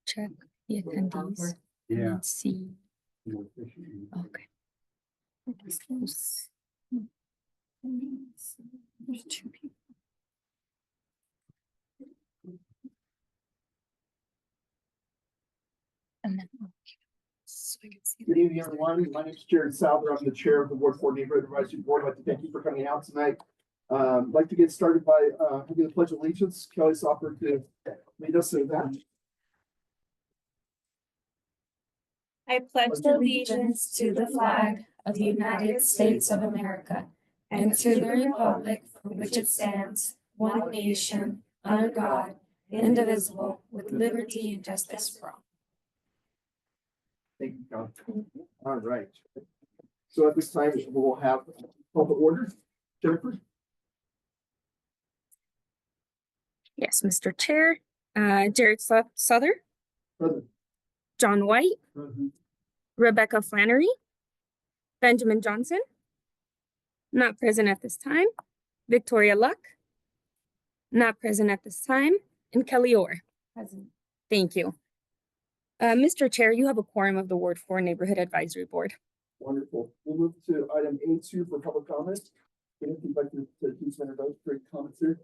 Check the attendees. And then see. Okay. There's two people. And then. So I can see. Good evening, everyone. My name is Jared Souther. I'm the chair of the Ward 4 Neighborhood Advisory Board. I'd like to thank you for coming out tonight. I'd like to get started by having the Pledge of Allegiance. Kelly's offered to lead us through that. I pledge allegiance to the flag of the United States of America and to the republic for which it stands, one nation, under God, indivisible, with liberty and justice for all. Thank you, Kelly. All right. So at this time, we'll have call to order. Jennifer? Yes, Mr. Chair, Jared Souther, Present. John White, Present. Rebecca Flannery, Benjamin Johnson, not present at this time, Victoria Luck, not present at this time, and Kelly Orr. Present. Thank you. Mr. Chair, you have a quorum of the Ward 4 Neighborhood Advisory Board. Wonderful. We'll move to item A2 for public comment. If you'd like to do some introductory comments here.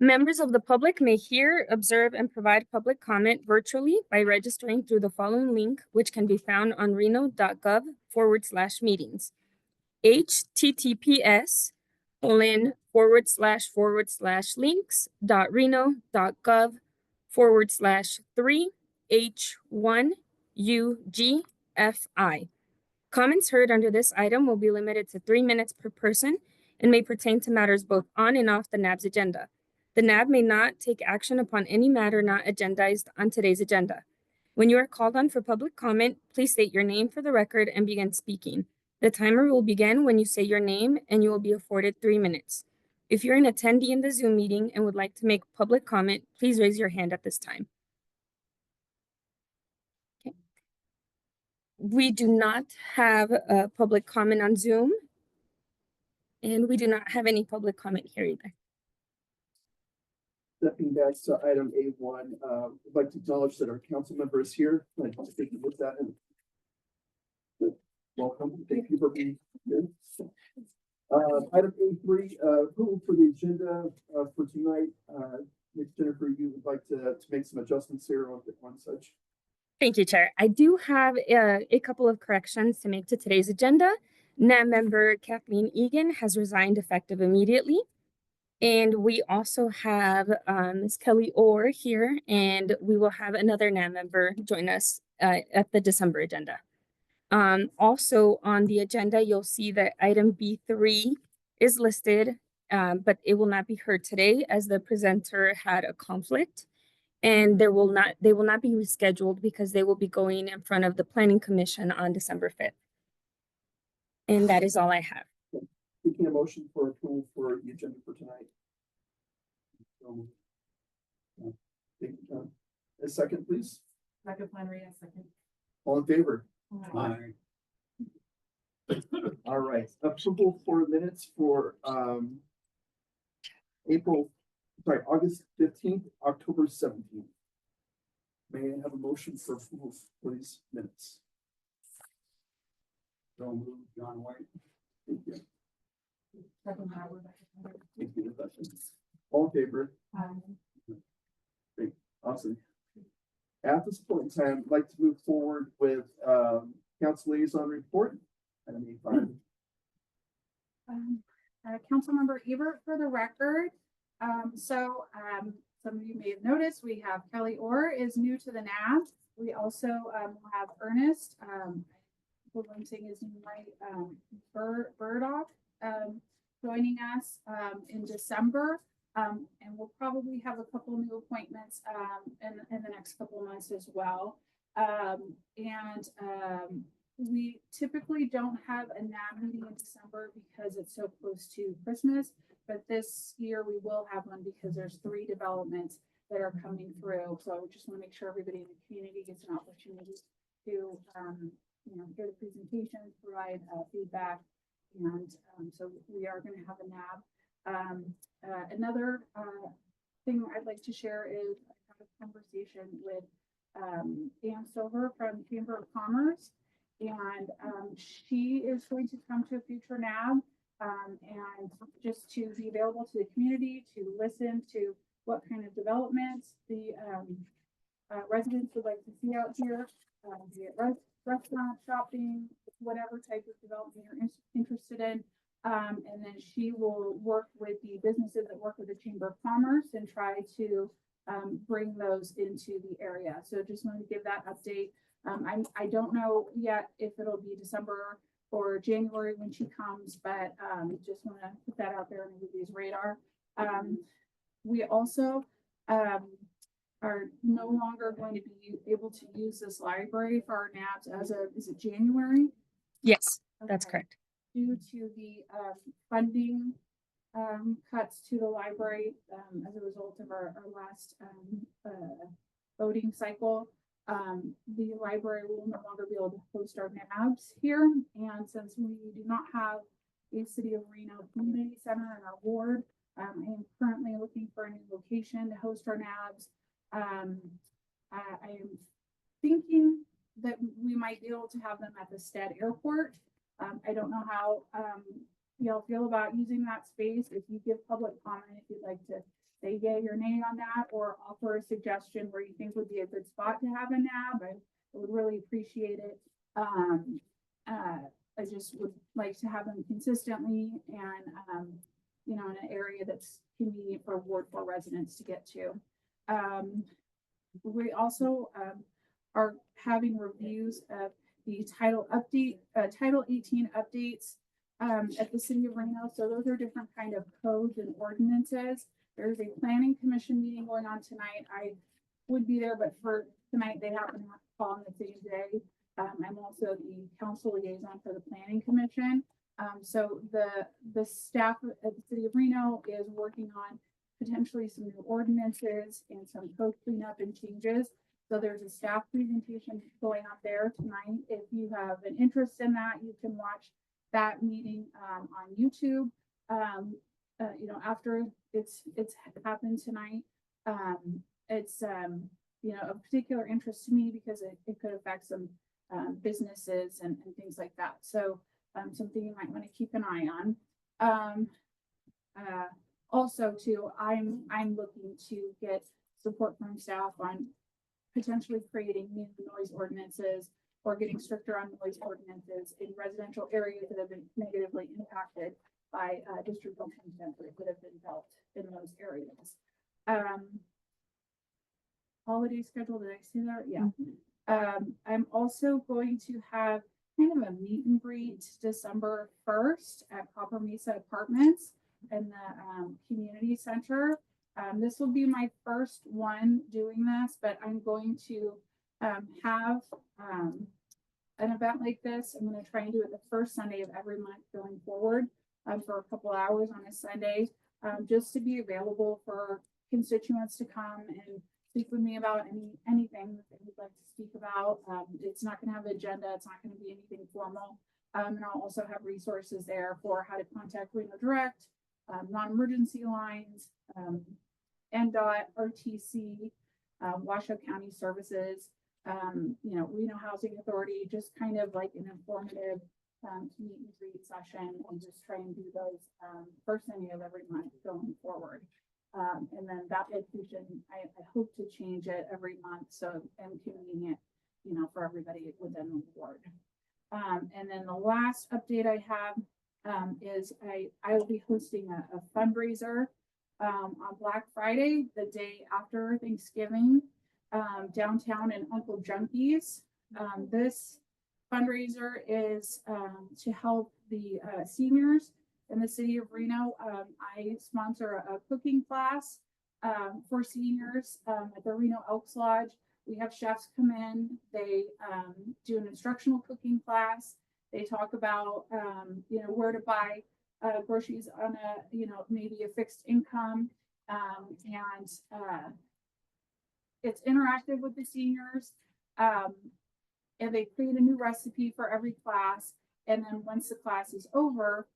Members of the public may hear, observe, and provide public comment virtually by registering through the following link, which can be found on reno.gov/meetings. https://links.reno.gov/3H1UGFI. Comments heard under this item will be limited to 3 minutes per person and may pertain to matters both on and off the NAB's agenda. The NAB may not take action upon any matter not agendized on today's agenda. When you are called on for public comment, please state your name for the record and begin speaking. The timer will begin when you say your name and you will be afforded 3 minutes. If you're an attendee in the Zoom meeting and would like to make public comment, please raise your hand at this time. Okay. We do not have a public comment on Zoom, and we do not have any public comment here either. Stepping back to item A1, I'd like to acknowledge that our council member is here. I'd like to take a look at that and welcome. Thank you for being here. Item A3, approval for the agenda for tonight. Ms. Jennifer, you would like to make some adjustments here on one such. Thank you, Chair. I do have a couple of corrections to make to today's agenda. NAB member Kathleen Egan has resigned effective immediately. And we also have Ms. Kelly Orr here, and we will have another NAB member join us at the December agenda. Also on the agenda, you'll see that item B3 is listed, but it will not be heard today as the presenter had a conflict. And they will not be rescheduled because they will be going in front of the Planning Commission on December 5th. And that is all I have. Seeking a motion for approval for the agenda for tonight. Thank you, John. A second, please. Rebecca Flannery, a second. All in favor? Aye. All right. Approval for minutes for August 15th, October 17th. May I have a motion for approval for these minutes? Don't move, John White. Thank you. Second, Rebecca Flannery. Thank you. All in favor? Aye. Great. Awesome. At this point in time, I'd like to move forward with council liaison report. Item A5. Councilmember Ebert for the record. Some of you may have noticed we have Kelly Orr is new to the NAB. We also have Ernest, implementing his name right, Burdock, joining us in December. And we'll probably have a couple new appointments in the next couple of months as well. We typically don't have a NAB meeting in December because it's so close to Christmas, but this year we will have one because there's 3 developments that are coming through. So I just want to make sure everybody in the community gets an opportunity to hear the presentations, provide feedback, and so we are going to have a NAB. Another thing I'd like to share is I had a conversation with Ann Silver from Chamber of Commerce. And she is going to come to a future NAB and just to be available to the community, to listen to what kind of developments the residents would like to see out here, be it restaurant, shopping, whatever type of development you're interested in. And then she will work with the businesses that work with the Chamber of Commerce and try to bring those into the area. So just wanted to give that update. I don't know yet if it'll be December or January when she comes, but just want to put that out there on everybody's radar. We also are no longer going to be able to use this library for our NABs as of, is it January? Yes, that's Okay. correct. Due to the funding cuts to the library as a result of our last voting cycle. The library will no longer be able to host our NABs here. And since we do not have a City of Reno Community Center in our ward, I am currently looking for a new location to host our NABs. I am thinking that we might be able to have them at the Stead Airport. I don't know how y'all feel about using that space. If you give public comment, if you'd like to say yay or nay on that, or offer a suggestion where you think would be a good spot to have a NAB, I would really appreciate it. I just would like to have them consistently and, you know, in an area that's convenient for Ward 4 residents to get to. We also are having reviews of the Title 18 updates at the City of Reno. So those are different kind of codes and ordinances. There's a planning commission meeting going on tonight. I would be there, but for tonight, they happen to fall on the same day. I'm also the council liaison for the planning commission. So the staff at the City of Reno is working on potentially some new ordinances and some code cleanup and changes. So there's a staff presentation going up there tonight. If you have an interest in that, you can watch that meeting on YouTube. You know, after it's happened tonight, it's you know, of particular interest to me because it could affect some businesses and things like that. So something you might want to keep an eye on. Also too, I'm looking to get support from staff on potentially creating new noise ordinances or getting stricter on noise ordinances in residential areas that have been negatively impacted by distribution centers that have been built in those areas. Holiday schedule, did I say that? Yeah. I'm also going to have kind of a meet and greet December 1st at Copper Mesa Apartments in the community center. This will be my first one doing this, but I'm going to have an event like this. I'm going to try and do it the first Sunday of every month going forward for a couple hours on a Sunday, just to be available for constituents to come and speak with me about anything that they would like to speak about. It's not going to have an agenda. It's not going to be anything formal. And I'll also have resources there for how to contact Reno Direct, non-emergency lines, NDOT, RTC, Washoe County Services, you know, Reno Housing Authority, just kind of like an informative meet and greet session and just try and do those first Sunday of every month going forward. And then that location, I hope to change it every month so and convenient, you know, for everybody within the ward. And then the last update I have is I will be hosting a fundraiser on Black Friday, the day after Thanksgiving, downtown in Uncle Junkies. This fundraiser is to help the seniors in the city of Reno. I sponsor a cooking class for seniors at the Reno Elks Lodge. We have chefs come in, they do an instructional cooking class. They talk about, you know, where to buy groceries on a, you know, maybe a fixed income. And it's interactive with the seniors. And they create a new recipe for every class. And then once the class is over,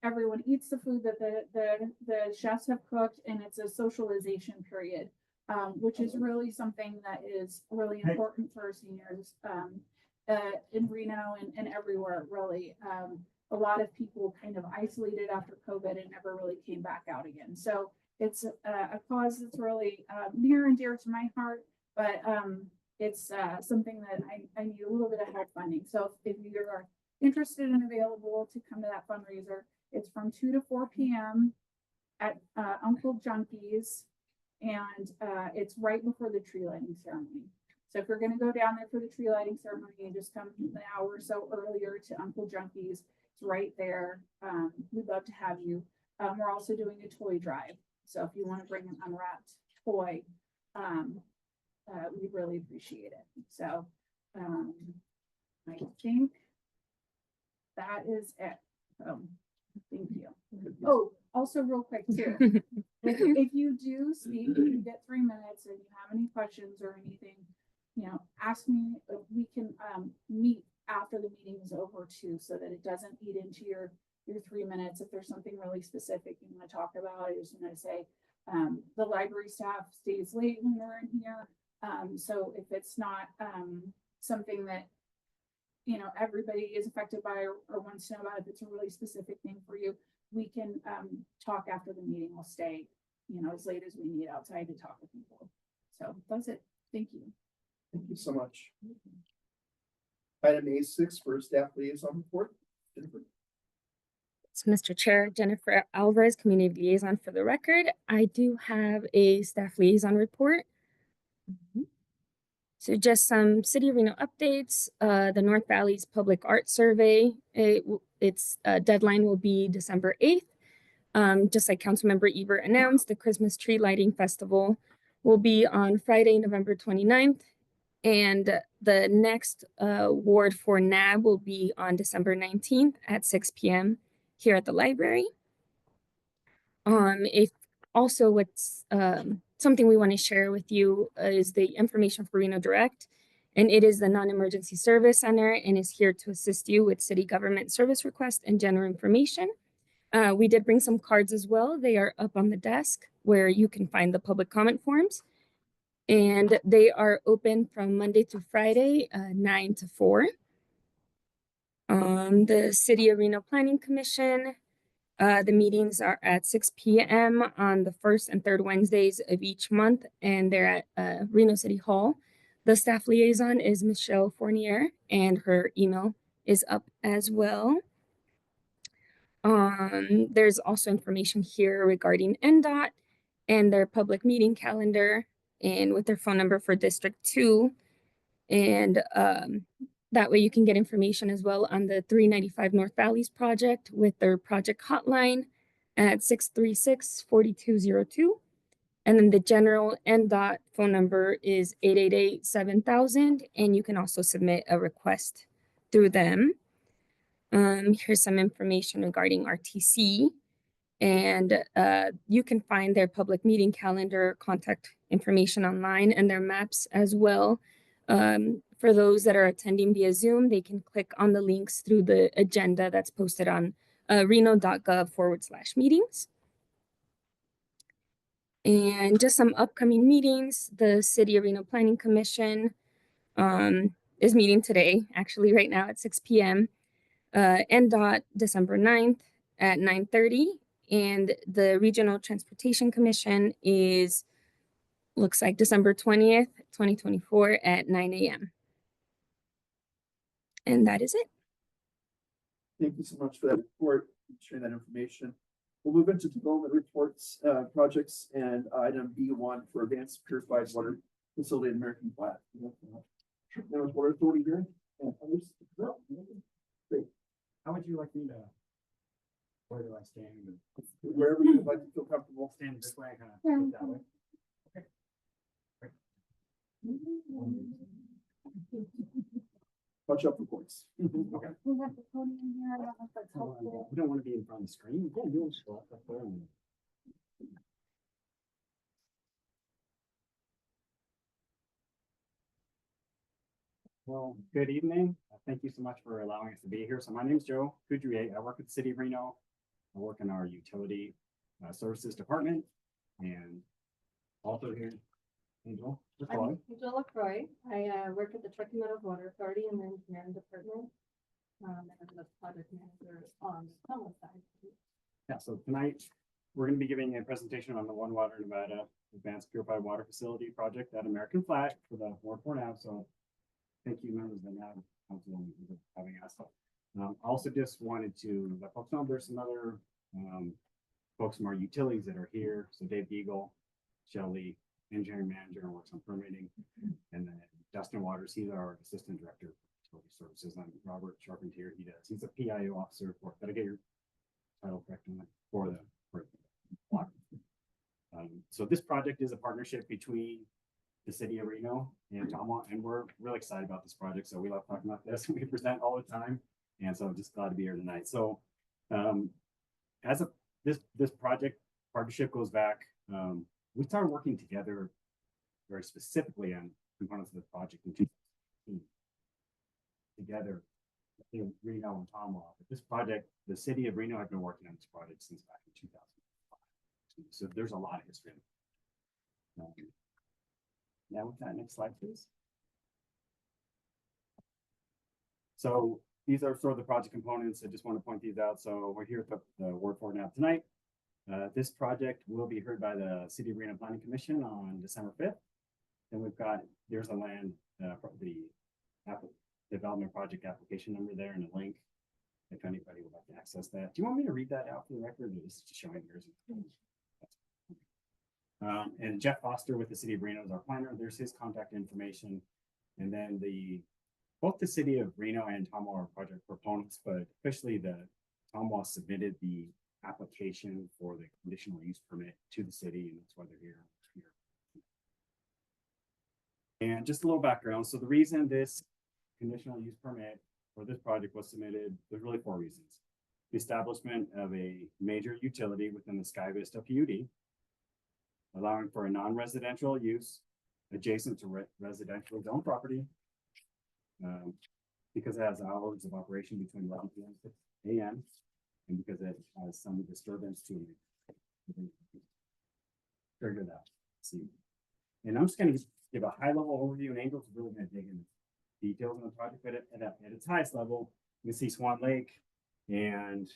Everyone eats the food that the chefs have cooked, and it's a socialization period, which is really something that is really important for our seniors, in Reno and everywhere, really. A lot of people kind of isolated after COVID and never really came back out again. So it's a cause that's really near and dear to my heart, but it's something that I need a little bit of help funding. So if you are interested and available to come to that fundraiser, it's from 2 to 4 p.m. at Uncle Junkies, and it's right before the tree lighting ceremony. So if you're going to go down there for the tree lighting ceremony, and just come an hour or so earlier to Uncle Junkies. It's right there. We'd love to have you. We're also doing a toy drive. So if you want to bring an unwrapped toy, we really appreciate it. So I think that is it. Thank you. Oh, also real quick too. If you do speak, you get 3 minutes and you have any questions or anything, ask me. We can meet after the meeting is over too, so that it doesn't eat into your 3 minutes. If there's something really specific you want to talk about, I just want to say the library staff stays late when they're in here. So if it's not something that everybody is affected by or wants to know about, if it's a really specific thing for you, we can talk after the meeting. We'll stay as late as we need outside to talk with people. So that's it. Thank you. Thank you so much. Item A6 for staff liaison report. Jennifer. So, Mr. Chair, Jennifer Alvarez, Community Liaison for the record. I do have a staff liaison report. So just some City of Reno updates. The North Valley's Public Art Survey, its deadline will be December 8th. Just like Councilmember Ebert announced, the Christmas Tree Lighting Festival will be on Friday, November 29th. And the next award for NAB will be on December 19th at 6 p.m. here at the library. If also what's something we want to share with you is the information for Reno Direct, and it is the non-emergency service center and is here to assist you with city government service requests and general information. We did bring some cards as well. They are up on the desk where you can find the public comment forms, and they are open from Monday through Friday, 9 to 4. The City of Reno Planning Commission, the meetings are at 6 p.m. on the first and third Wednesdays of each month, and they're at Reno City Hall. The staff liaison is Michelle Fournier, and her email is up as well. There's also information here regarding NDOT and their public meeting calendar, and with their phone number for District 2. And that way you can get information as well on the 395 North Valleys project with their project hotline at 636-4202. And then the general NDOT phone number is 888-7000, and you can also submit a request through them. Here's some information regarding RTC, and you can find their public meeting calendar, contact information online, and their maps as well. For those that are attending via Zoom, they can click on the links through the agenda that's posted on reno.gov/meetings. And just some upcoming meetings. The City of Reno Planning Commission is meeting today, actually right now at 6 p.m. NDOT December 9th at 9:30. And the Regional Transportation Commission looks like December 20th, 2024 at 9 a.m. And that is it. Thank you so much for that report, sharing that information. We'll move into development reports, projects, and item B1 for advanced purified water facility in American Flat. There was water authority here. And others? No. Great. How would you like me to? Where do I stand? Wherever you'd like to feel comfortable. Stand this way, kind of that way. Okay. Bunch up reports. Okay. We have the podium here. I don't know if that's helpful. We don't want to be in front of the screen. Yeah, you'll show up there. Well, good evening. thank you so much for allowing us to be here. So my name is Joe Coudrier. I work with the City of Reno. I work in our utility services department and also here, Angel. I'm Angela LaCroix. I work at the Truckee Meadows Water Authority in the engineering department. And I'm the project manager on the tunnel side. Yeah, so tonight we're going to be giving a presentation on the One Water Nevada Advanced Purified Water Facility project at American Flat for the Ward 4 NAV. So thank you, members of the NAV Council, for having us. I also just wanted to let folks know there's some other folks from our utilities that are here. So Dave Beagle, Shelley, engineering manager, and works on permitting, and then Dustin Waters, he's our assistant director of utility services. I'm Robert Charpentier. He's a PIO officer for. Gotta get your title correct on that for the water. So this project is a partnership between the city of Reno and Tama, and we're really excited about this project. So we love talking about this. We present all the time, and so I'm just glad to be here tonight. So this project partnership goes back. We started working together very specifically on components of the project in 2016. Together, Reno and Tama. But this project, the city of Reno had been working on this project since back in 2005. So there's a lot of history. Now with that, next slide, please. So these are sort of the project components. I just want to point these out. So we're here at the Ward 4 NAV tonight. This project will be heard by the City of Reno Planning Commission on December 5th. Then we've got, there's a land, the development project application number there and a link if anybody would like to access that. Do you want me to read that out for the record, or is it just showing yours? And Jeff Foster with the City of Reno is our planner. There's his contact information. And then both the City of Reno and Tama are project proponents, but officially the Tama submitted the application for the conditional use permit to the city, and that's why they're here. And just a little background. So the reason this conditional use permit for this project was submitted, there's really 4 reasons. The establishment of a major utility within the Sky Vista PUD, allowing for a non-residential use adjacent to residential zone property, because it has hours of operation between 11 p.m. and 6 a.m. and because it has some disturbance to trigger that. See, and I'm just going to give a high-level overview, and Angel's really going to dig into details on the project. But at its highest level, you can see Swan Lake, and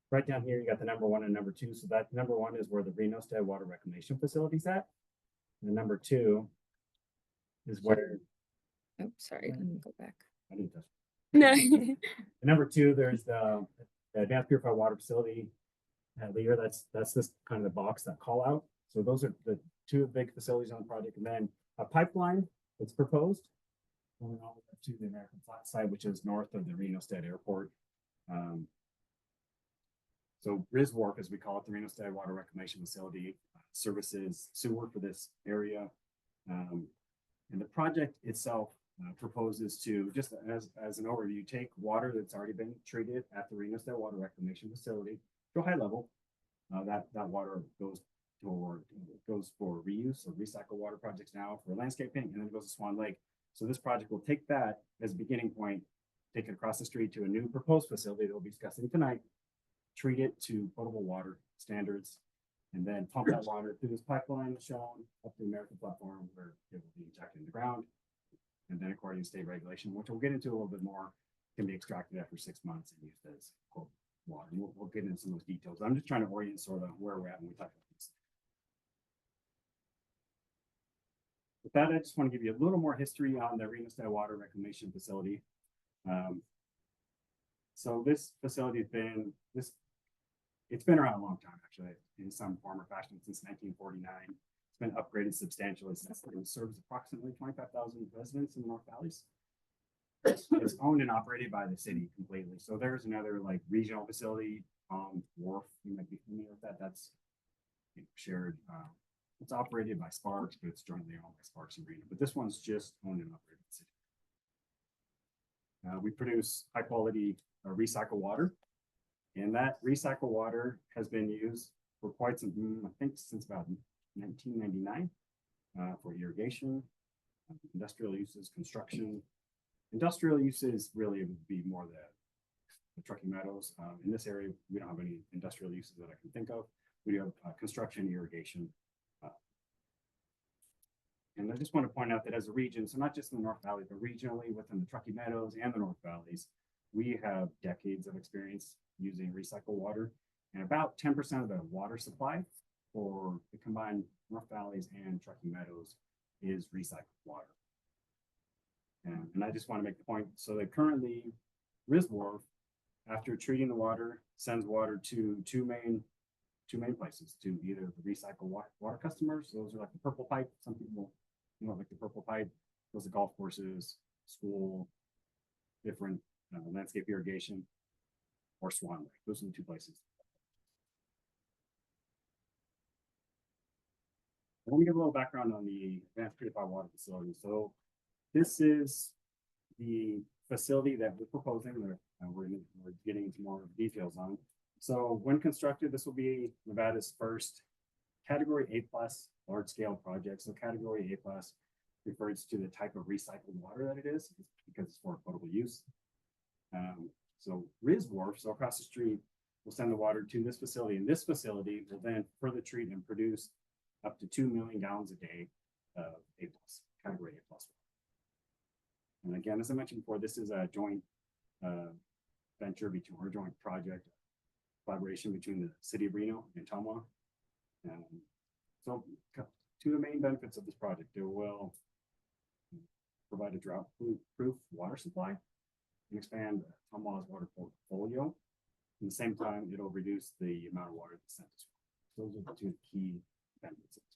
right down here you got the number 1 and number 2. So that number 1 is where the Reno State Water Reclamation Facility is at. And number 2 is where. Oh, sorry, let me go back. I didn't touch. No. And number 2, there's the Advanced Purified Water Facility at Lear. That's this kind of the box, that call out. So those are the 2 big facilities on the project, and then a pipeline that's proposed going all the way to the American Flat site, which is north of the Reno State Airport. So RISWARF, as we call it, the Reno State Water Reclamation Facility, services sewer for this area. And the project itself proposes to, just as an overview, take water that's already been treated at the Reno State Water Reclamation Facility to a high level. That water goes for reuse or recycle water projects now for landscaping, and then it goes to Swan Lake. So this project will take that as a beginning point, take it across the street to a new proposed facility that we'll be discussing tonight, treat it to potable water standards, and then pump that water through this pipeline shown up the American platform where it will be injected in the ground. And then according to state regulation, which we'll get into a little bit more, can be extracted after 6 months and used as quote water. And we'll get into some of those details. I'm just trying to orient sort of where we're at when we talk about this. With that, I just want to give you a little more history on the Reno State Water Reclamation Facility. So this facility has been, it's been around a long time, actually, in some form or fashion since 1949. It's been upgraded substantially since then. It serves approximately 25,000 residents in the North Valleys. It's owned and operated by the city completely. So there's another like regional facility, Wharf, you might be familiar with that. That's shared. It's operated by Sparks, but it's jointly owned by Sparks and Reno. But this one's just owned and operated by the city. We produce high quality recycled water, and that recycled water has been used for quite some, I think since about 1999 for irrigation, industrial uses, construction, Industrial uses really would be more the Truckee Meadows. In this area, we don't have any industrial uses that I can think of. We do have construction, irrigation. And I just want to point out that as a region, so not just in the North Valley, but regionally within the Truckee Meadows and the North Valleys, we have decades of experience using recycled water. And about 10% of the water supply for the combined North Valleys and Truckee Meadows is recycled water. And I just want to make the point, so that currently RisWharf, after treating the water, sends water to two main places, to either the recycled water customers. Those are like the purple pipe. Some people, like the purple pipe. Those are golf courses, school, different landscape irrigation, or Swan Lake. Those are the two places. I want to give a little background on the Advanced Purified Water Facility. So this is the facility that we're proposing. We're getting into more details on. So when constructed, this will be Nevada's first Category A+ large-scale project. So Category A+ refers to the type of recycled water that it is, because it's for potable use. So RisWharf, so across the street, will send the water to this facility, and this facility will then further treat and produce up to 2 million gallons a day of A+, Category A+. And again, as I mentioned before, this is a joint venture between, or joint project collaboration between the city of Reno and Ottumwa. So two of the main benefits of this project, it will provide a drought-proof water supply and expand Ottumwa's water portfolio. At the same time, it'll reduce the amount of water that's sent as well. Those are the two key benefits of this.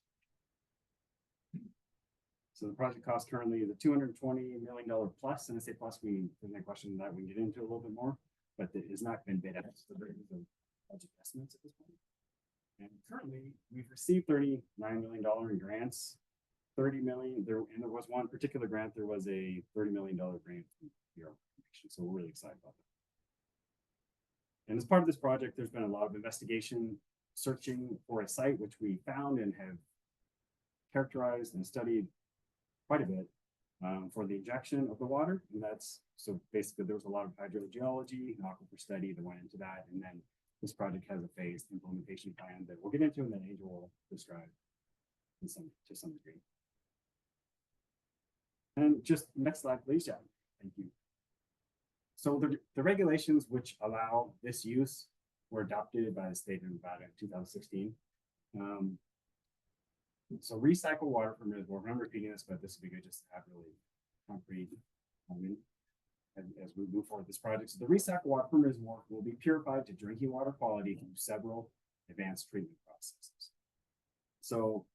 So the project cost currently is a $220 million plus, and I say plus, there's no question that we can get into a little bit more, but it has not been bid out. So there is a budget estimates at this point. And currently, we've received $39 million in grants. 30 million there, and there was one particular grant. There was a $30 million grant from Bureau of Reclamation, so we're really excited about that. And as part of this project, there's been a lot of investigation, searching for a site which we found and have characterized and studied quite a bit for the injection of the water. And that's, so basically there was a lot of hydrogeology and aquifer study that went into that. And then this project has a phased implementation plan that we'll get into, and then Angel will describe to some degree. And just next slide, please, John. Thank you. So the regulations which allow this use were adopted by the state of Nevada in 2016. So recycled water from RisWharf, I'm repeating this, but this would be good just to have really concrete as we move forward with this project. So the recycled water from RisWharf will be purified to drinking water quality through several advanced treatment processes. So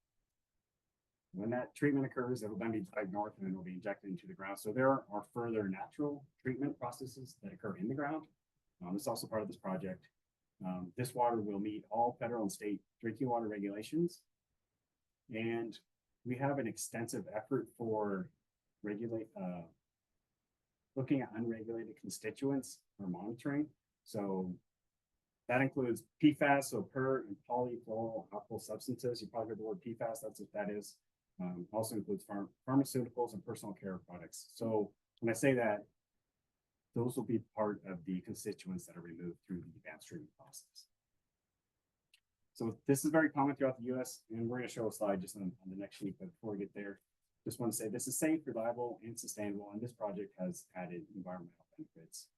when that treatment occurs, it will then be dragged north and then it will be injected into the ground. So there are further natural treatment processes that occur in the ground. It's also part of this project. This water will meet all federal and state drinking water regulations. And we have an extensive effort for looking at unregulated constituents for monitoring. So that includes PFAS, so per and polyfluoroalkyl substances. You probably heard the word PFAS, that's what that is. Also includes pharmaceuticals and personal care products. So when I say that, those will be part of the constituents that are removed through the advanced treatment process. So this is very common throughout the US, and we're going to show a slide just on the next sheet, but before we get there, just want to say this is safe, reliable, and sustainable, and this project has added environmental benefits.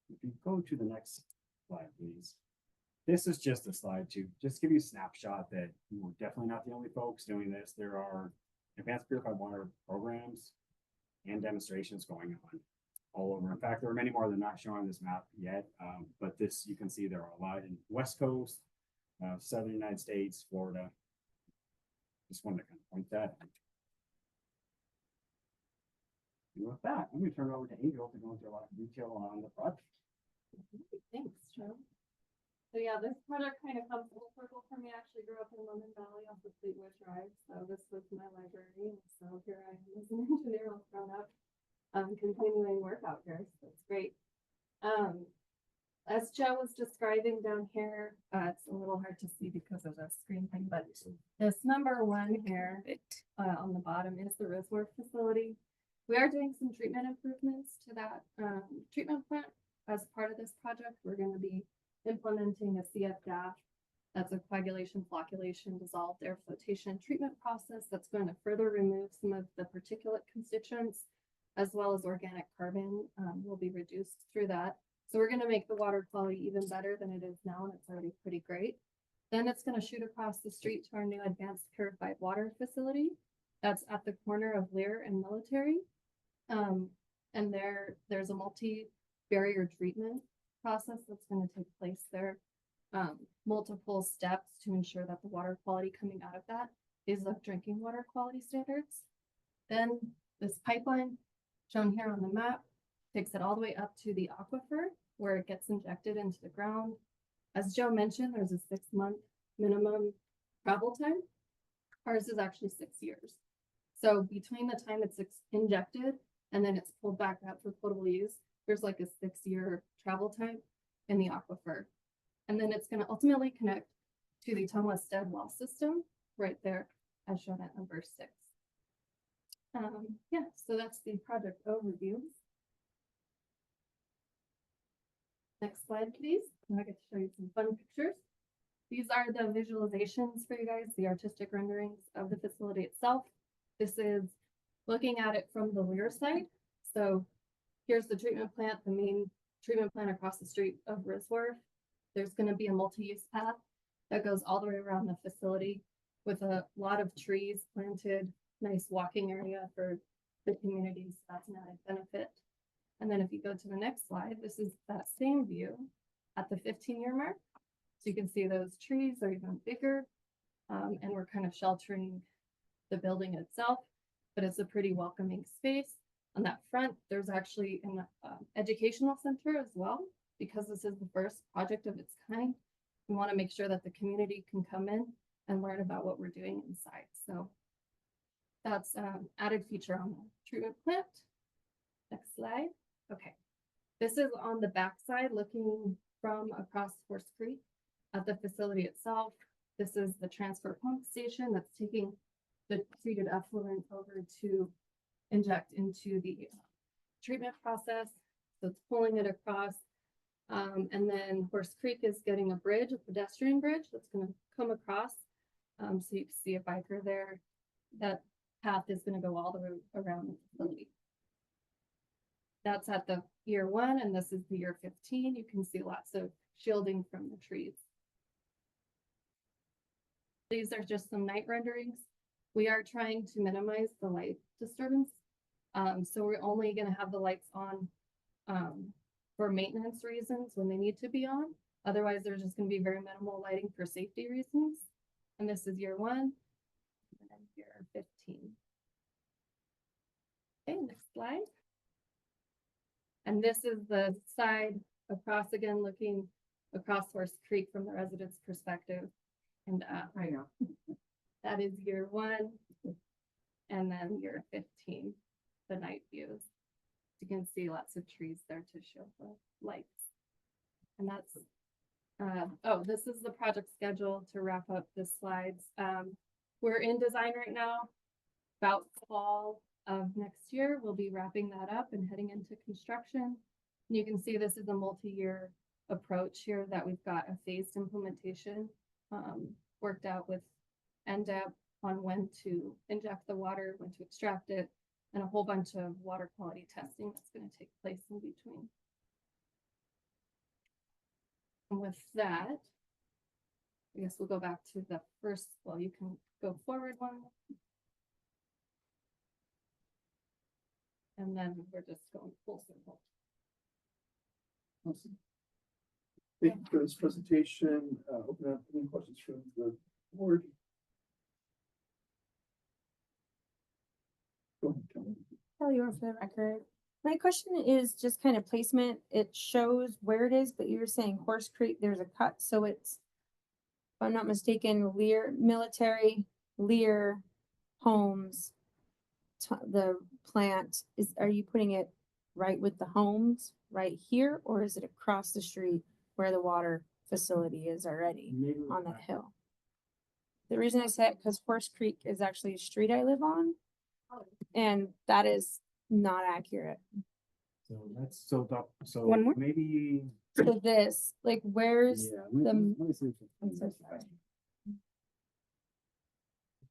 If you go to the next slide, please. This is just a slide to just give you a snapshot that we're definitely not the only folks doing this. There are advanced purified water programs and demonstrations going on all over. In fact, there are many more than not shown on this map yet, but this, you can see there are a lot in West Coast, Southern United States, Florida. Just wanted to kind of point that out. And with that, I'm going to turn it over to Angel to go into a lot of detail on the project. Thanks, Joe. So yeah, this project kind of comes full circle for me. I actually grew up in London Valley off of Fleetwood Drive, so this was my library. So here I am as an engineer all grown up, continuing work out here. So it's great. As Joe was describing down here, it's a little hard to see because of the screen thing, but this number 1 here on the bottom is the RisWharf facility. We are doing some treatment improvements to that treatment plant. As part of this project, we're gonna be implementing a CF DAF. That's a coagulation, flocculation, dissolved air flotation treatment process that's going to further remove some of the particulate constituents, as well as organic carbon will be reduced through that. So we're gonna make the water quality even better than it is now, and it's already pretty great. Then it's gonna shoot across the street to our new advanced purified water facility. That's at the corner of Lear and Military. And there's a multi-barrier treatment process that's gonna take place there. Multiple steps to ensure that the water quality coming out of that is of drinking water quality standards. Then this pipeline shown here on the map takes it all the way up to the aquifer where it gets injected into the ground. As Joe mentioned, there's a 6-month minimum travel time. Ours is actually 6 years. So between the time it's injected and then it's pulled back out for potable use, there's like a 6-year travel time in the aquifer. And then it's gonna ultimately connect to the Tonawah Stead well system right there, as shown at number 6. Yeah, so that's the project overview. Next slide, please. And I get to show you some fun pictures. These are the visualizations for you guys, the artistic renderings of the facility itself. This is looking at it from the Lear side. So here's the treatment plant, the main treatment plant across the street of Risworth. There's going to be a multi-use path that goes all the way around the facility with a lot of trees planted, nice walking area for the communities. That's an added benefit. And then if you go to the next slide, this is that same view at the 15-year mark. So you can see those trees are even bigger, and we're kind of sheltering the building itself, but it's a pretty welcoming space. On that front, there's actually an educational center as well, because this is the first project of its kind. We want to make sure that the community can come in and learn about what we're doing inside. So that's an added feature on the treatment plant. Next slide. Okay. This is on the back side looking from across Horse Creek at the facility itself. This is the transfer pump station that's taking the treated effluent over to inject into the treatment process. So it's pulling it across. And then Horse Creek is getting a bridge, a pedestrian bridge that's going to come across. So you can see a biker there. That path is going to go all the way around the facility. That's at the year 1, and this is the year 15. You can see lots of shielding from the trees. These are just some night renderings. We are trying to minimize the light disturbance. So we're only going to have the lights on for maintenance reasons when they need to be on. Otherwise, there's just going to be very minimal lighting for safety reasons. And this is year 1 and then year 15. Okay, next slide. And this is the side across again, looking across Horse Creek from the residents' perspective. And I know that is year 1 and then year 15, the night views. You can see lots of trees there to show the lights. And that's, oh, this is the project schedule to wrap up the slides. We're in design right now. About fall of next year, we'll be wrapping that up and heading into construction. And you can see this is a multi-year approach here that we've got a phased implementation worked out with NDEP on when to inject the water, when to extract it, and a whole bunch of water quality testing that's going to take place in between. And with that, I guess we'll go back to the first, well, you can go forward one. And then we're just going full circle. Awesome. Thank you for this presentation. Open up any questions from the board. Go ahead, Kelly. Kelly Orr for the record. My question is just kind of placement. It shows where it is, but you're saying Horse Creek, there's a cut. So it's, if I'm not mistaken, Lear, Military, Lear, Homes, the plant is, are you putting it right with the homes right here? Or is it across the street where the water facility is already on that hill? The reason I say it, because Horse Creek is actually a street I live on. And that is not accurate. So that's, so, so One more? maybe. So this, like, where's Yeah, the, let me see. I'm so sorry.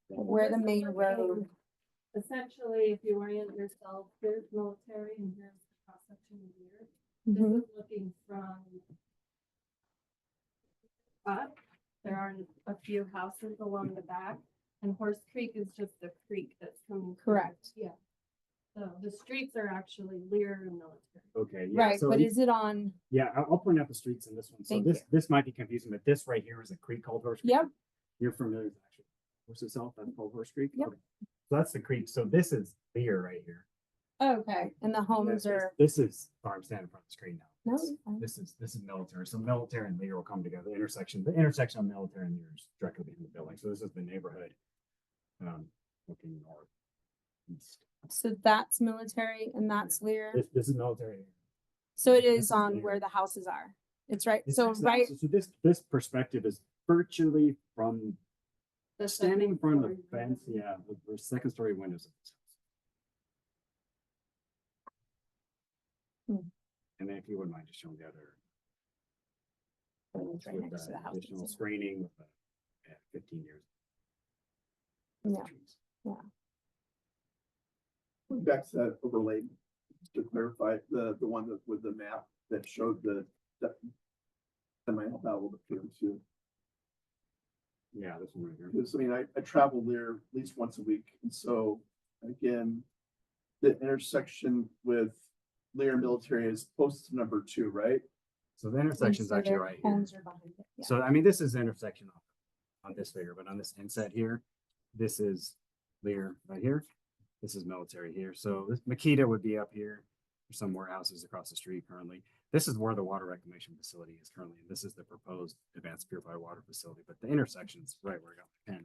Where the main road, Essentially, if you orient yourself, here's military and here's the cross section of here. This Mhm. is looking from up. There are a few houses along the back, and Horse Creek is just a creek that's coming. through. Correct. Yeah. So the streets are actually Lear and military. Okay, yeah, right, so, but is it on, yeah, I'll point out the streets in this one. So Thank this might be confusing, but this right here is a creek called Horse Creek. Yep. You're familiar with actually Horse itself, that's called Horse Creek? Yep. Okay. So that's the creek. So this is Lear right here. okay, and the homes are, This is, sorry, I'm standing in front of the screen now. no, This- you're fine. This is military. So military and Lear will come together. The intersection of military and Lear is directly behind the building. So this is the neighborhood. Looking north. East. So that's military and that's Lear. This is military. So it this is is on Lear. where the houses are. It's right, This so is- right, So this perspective is virtually from The standing in front of the second fence. story. Yeah, the second story windows. Of this house. Hmm. And then if you wouldn't mind just showing the other. it's right with next to the house. additional screening with the 15 years. Yeah. trees. Going back to that overlay, just to clarify, the one that with the map that showed that might help out a little bit here too. Yeah, this one right here. Because I mean, I travel there at least once a week, and so again, the intersection with Lear Military is close to number 2, right? So the intersection is So actually their right here. homes are behind it, yeah. So I mean, this is the intersection on this figure, but on this inset here, this is Lear right here. This is military here. So this Makita would be up here. There's some warehouses across the street currently. This is where the water reclamation facility is currently. And this is the proposed advanced purified water facility, but the intersection's right where I got my pen right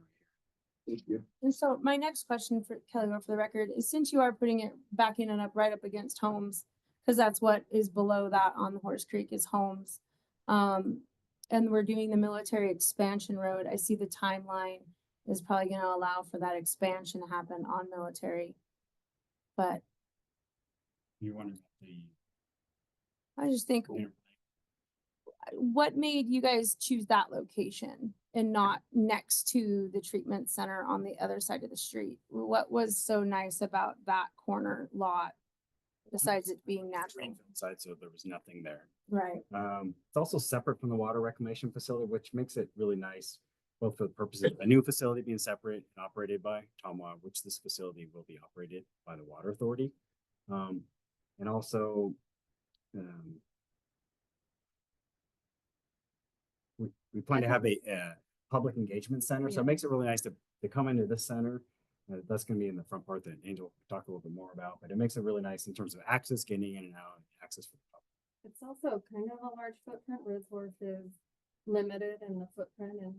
here. Thank you. And so my next question for Kelly, for the record, is since you are putting it backing it up right up against homes, because that's what is below that on the Horse Creek is homes. And we're doing the military expansion road. I see the timeline is probably gonna allow for that expansion to happen on military. But You wonder the I just think, what made you guys choose that location and not next to the treatment center on the other side of the street? What was so nice about that corner lot besides it being natural? side, so there was nothing there. Right. It's also separate from the water reclamation facility, which makes it really nice, both for the purposes of a new facility being separate and operated by Tomwa, which this facility will be operated by the Water Authority. And also, we plan to have a public engagement center, so it makes it really nice to come into this center. That's gonna be in the front part that Angel will talk a little bit more about, but it makes it really nice in terms of access, getting in and out, and access for the public. It's also kind of a large footprint. Ridgeworth is limited in the footprint and,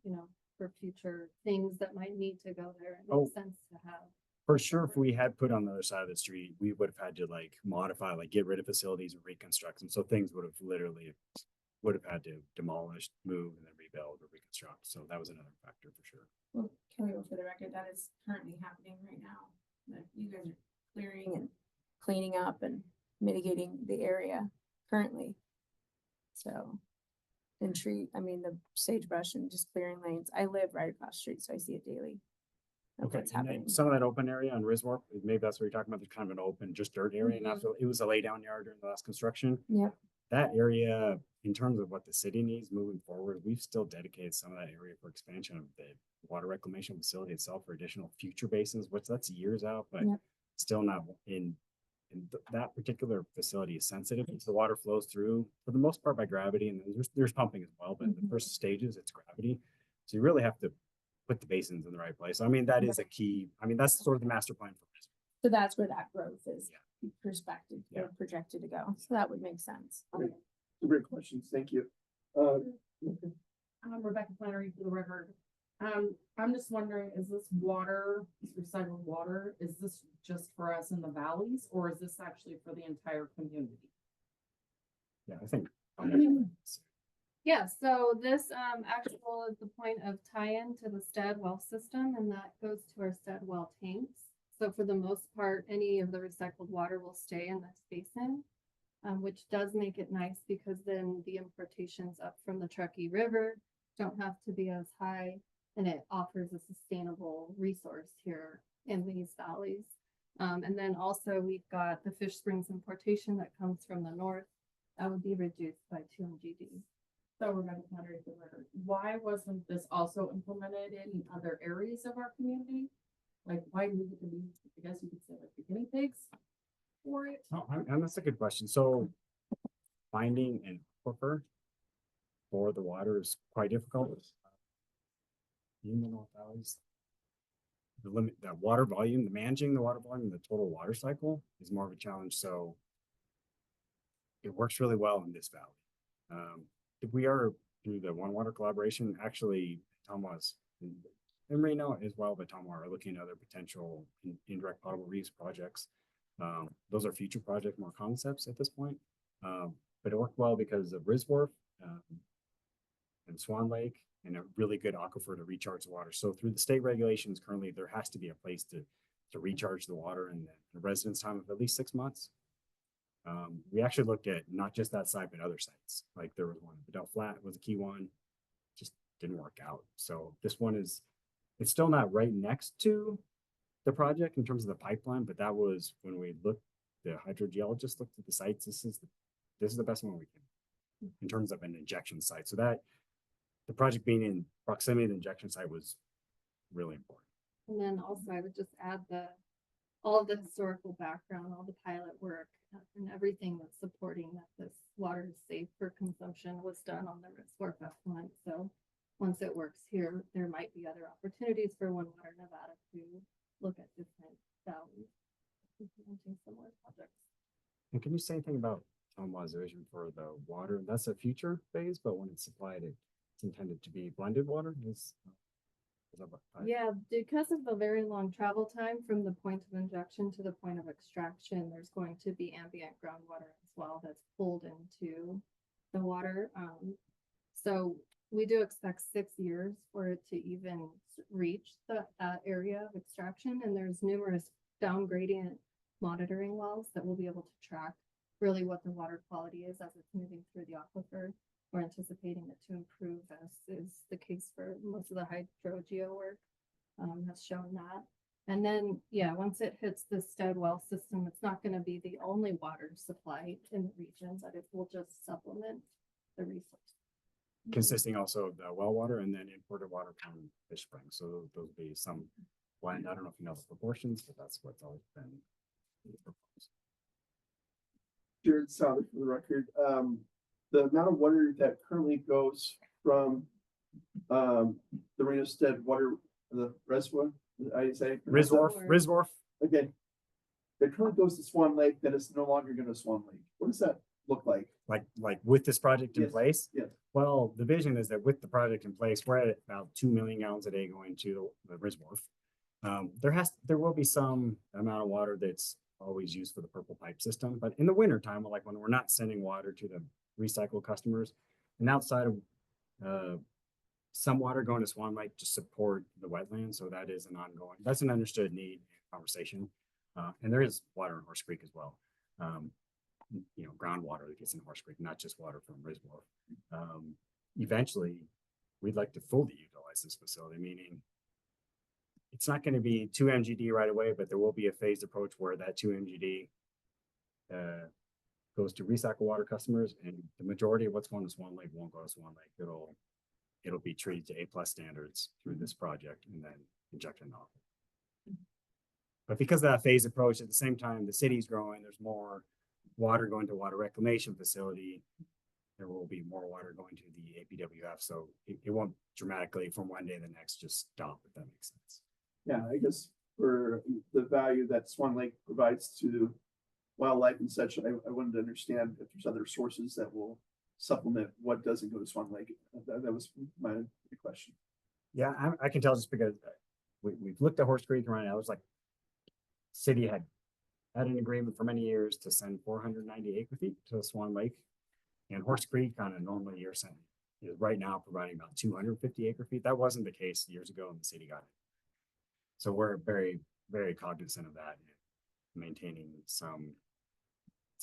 you know, for future things that might need to go there. It Oh. makes sense to have. For sure, if we had put on the other side of the street, we would have had to like modify, like get rid of facilities and reconstruct them. So things would have had to demolish, move, and then rebuild or reconstruct. So that was another factor for sure. Well, Kelly, for the record, that is currently happening right now. That you guys are clearing and cleaning up and mitigating the area currently. So, and the sagebrush and just clearing lanes. I live right across the street, so I see it daily. Of Okay, what's and then happening. some of that open area on Riswarp, maybe that's what you're talking about. There's kind of an open, just dirt area, and Mhm. that's, it was a laydown yard during the last construction. Yep. That area, in terms of what the city needs moving forward, we've still dedicated some of that area for expansion of the water reclamation facility itself for additional future basins, which that's years out, but Yep. still not that particular facility is sensitive. The water flows through for the most part by gravity, and there's pumping as well, but the Mhm. first stages, it's gravity. So you really have to put the basins in the right place. I mean, that is a key. I mean, that's sort of the master plan for this. So that's where that growth is Yeah. perspective, Yeah. projected to go. So that would make sense. Great. Great questions, thank you. I'm Rebecca Flannery for the record. I'm just wondering, is this water, this recycled water, is this just for us in the valleys, or is this actually for the entire community? Yeah, I think. Yeah, so this actual is the point of tie-in to the Stead well system, and that goes to our Stead well tanks. So for the most part, any of the recycled water will stay in this basin. Which does make it nice because then the importations up from the Truckee River don't have to be as high. And it offers a sustainable resource here in these valleys. And then also we've got the Fish Springs importation that comes from the north. That would be reduced by 2 MGD. So we're gonna moderate the river. Why wasn't this also implemented in other areas of our community? Like, why do we get to be, I guess you could say like the guinea pigs for it? Oh, and that's a good question. So finding an aquifer for the water is quite difficult. In the North Valleys, the limit, the water volume, the managing the water volume, the total water cycle is more of a challenge. So it works really well in this valley. We are through the One Water collaboration, actually, Tonawah's and Reno as well, but Tonawah are looking at other potential indirect potable reuse projects. Those are future project, more concepts at this point. But it worked well because of Riswharf and Swan Lake and a really good aquifer to recharge the water. So through the state regulations, currently there has to be a place to recharge the water in the residence time of at least 6 months. We actually looked at not just that site, but other sites. Like there was one, Bedell Flat was a key one, just didn't work out. So this one is, it's still not right next to the project in terms of the pipeline, but that was when we looked, the hydrogeologist looked at the sites. This is the best one we can in terms of an injection site. So that the project being in proximity to the injection site was really important. And then also I would just add all of the historical background, all the pilot work and everything that's supporting that this water is safe for consumption was done on the Riswharf effluent. So once it works here, there might be other opportunities for One Water Nevada to look at different valleys, implementing similar projects. And can you say anything about Tonawah's vision for the water? That's a future phase, but when it's supplied, it's intended to be blended water. Yeah, because of the very long travel time from the point of injection to the point of extraction, there's going to be ambient groundwater as well that's pulled into the water. So we do expect 6 years for it to even reach that area of extraction. And there's numerous down gradient monitoring wells that will be able to track really what the water quality is as it's moving through the aquifer. We're anticipating it to improve, as is the case for most of the hydrogeo work, has shown that. And then, yeah, once it hits the Stead well system, it's not going to be the only water supply in the region, but it will just supplement the resource. Consisting also of the well water and then imported water from Fish Springs. So those will be some blend. I don't know if you know the proportions, but that's what's always been proposed. Jared Souther for the record. The amount of water that currently goes from the Reno Stead water, the reservoir, I say Riswharf. Okay. It currently goes to Swan Lake, that is no longer going to Swan Lake. What does that look like? Like with this project in Yes, place? yes. Well, the vision is that with the project in place, we're at about 2 million gallons a day going to the Riswharf. There will be some amount of water that's always used for the purple pipe system, but in the winter time, like when we're not sending water to the recycle customers, and outside of some water going to Swan Lake to support the wetland. So that is that's an understood need conversation. And there is water in Horse Creek as well. Groundwater that gets in Horse Creek, not just water from Riswharf. Eventually, we'd like to fully utilize this facility, meaning it's not going to be 2 MGD right away, but there will be a phased approach where that 2 MGD goes to recycle water customers, and the majority of what's going to Swan Lake won't go to Swan Lake. It'll be treated to A+ standards through this project and then injected off. But because of that phased approach, at the same time, the city's growing, there's more water going to water reclamation facility. There will be more water going to the APWF. So it won't dramatically from one day to the next just stop, if that makes sense. Yeah, I guess for the value that Swan Lake provides to wildlife and such, I wanted to understand if there's other sources that will supplement what doesn't go to Swan Lake. That was my question. Yeah, I can tell just because we've looked at Horse Creek right now. It was like city had an agreement for many years to send 490 acre feet to Swan Lake, and Horse Creek on a normal year is right now providing about 250 acre feet. That wasn't the case years ago, and the city got it. So we're very very cognizant of that, and maintaining some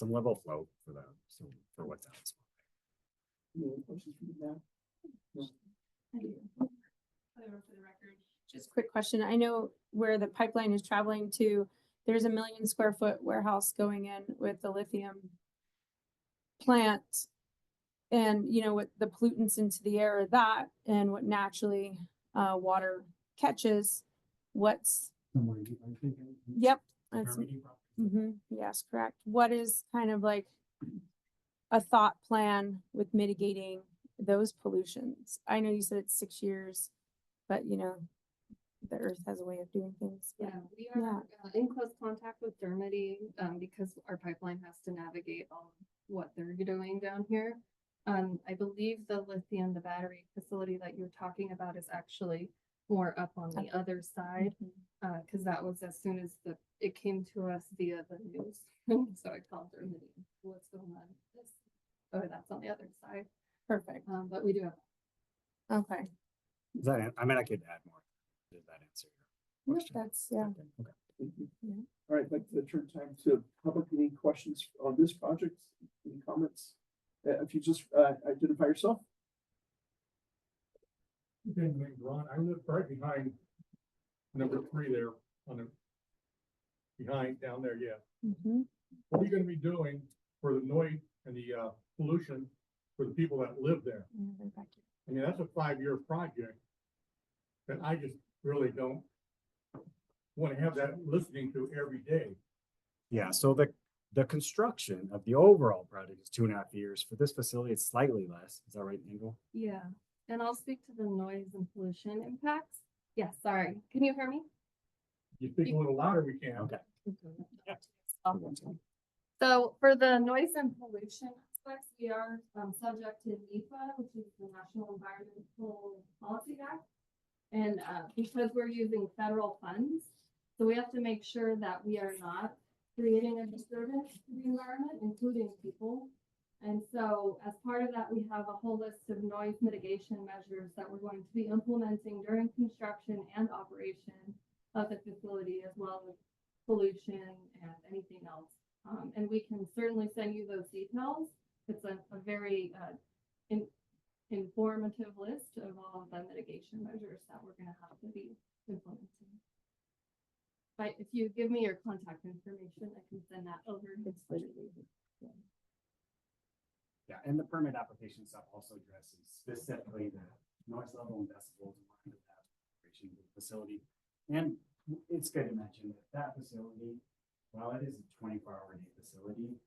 level of flow for the, so for what's out. Any other questions for you, Matt? No? For the record, just quick question. I know where the pipeline is traveling to, there's a 1 million square foot warehouse going in with the lithium plant. And you know, what the pollutants into the air of that and what naturally water catches, what's, yep. That's, yes, correct. What is kind of like a thought plan with mitigating those pollutions? I know you said it's 6 years, but you know, the earth has a way of doing things. but- Yeah, we are in close contact with Dermody, because our pipeline has to navigate all of what they're doing down here. I believe the lithium, the battery facility that you're talking about is actually more up on the other side. Mhm. Cause that was as soon as it came to us via the news. So I called Dermody, what's going on? with this? Oh, that's on the other side. Perfect. But we do have. Okay. Is that, I mean, I could add more. Did that answer your Yep, question? that's, yeah. Okay. Thank you. Yeah. All right, I'd like to turn time to public. Any questions on this project? Any comments? If you just identify yourself. Okay, my name's Ron. I live right behind number 3 there on the behind down there, yeah. Mhm. What are you gonna be doing for the noise and the pollution for the people that live there? Yeah, they're back here. I mean, that's a 5-year project that I just really don't want to have that listening to every day. Yeah, so the construction of the overall project is 2.5 years. For this facility, it's slightly less. Is that right, Engel? Yeah, and I'll speak to the noise and pollution impacts. Yeah, sorry. Can you hear me? You speak a little louder, we can. Okay. So for the noise and pollution aspects, we are subject to NEPA, which is the National Environmental Policy Act. And because we're using federal funds, so we have to make sure that we are not creating a disturbance to the environment, including people. And so as part of that, we have a whole list of noise mitigation measures that we're going to be implementing during construction and operation of the facility, as well as pollution and anything else. And we can certainly send you those details. It's a very informative list of all of the mitigation measures that we're gonna have to be implementing. But if you give me your contact information, I can send that over. It's literally. Yeah, and the permit application itself also addresses specifically the noise level and decibels in that operation of the facility. And it's good to mention that that facility, while it is a 24-hour day facility,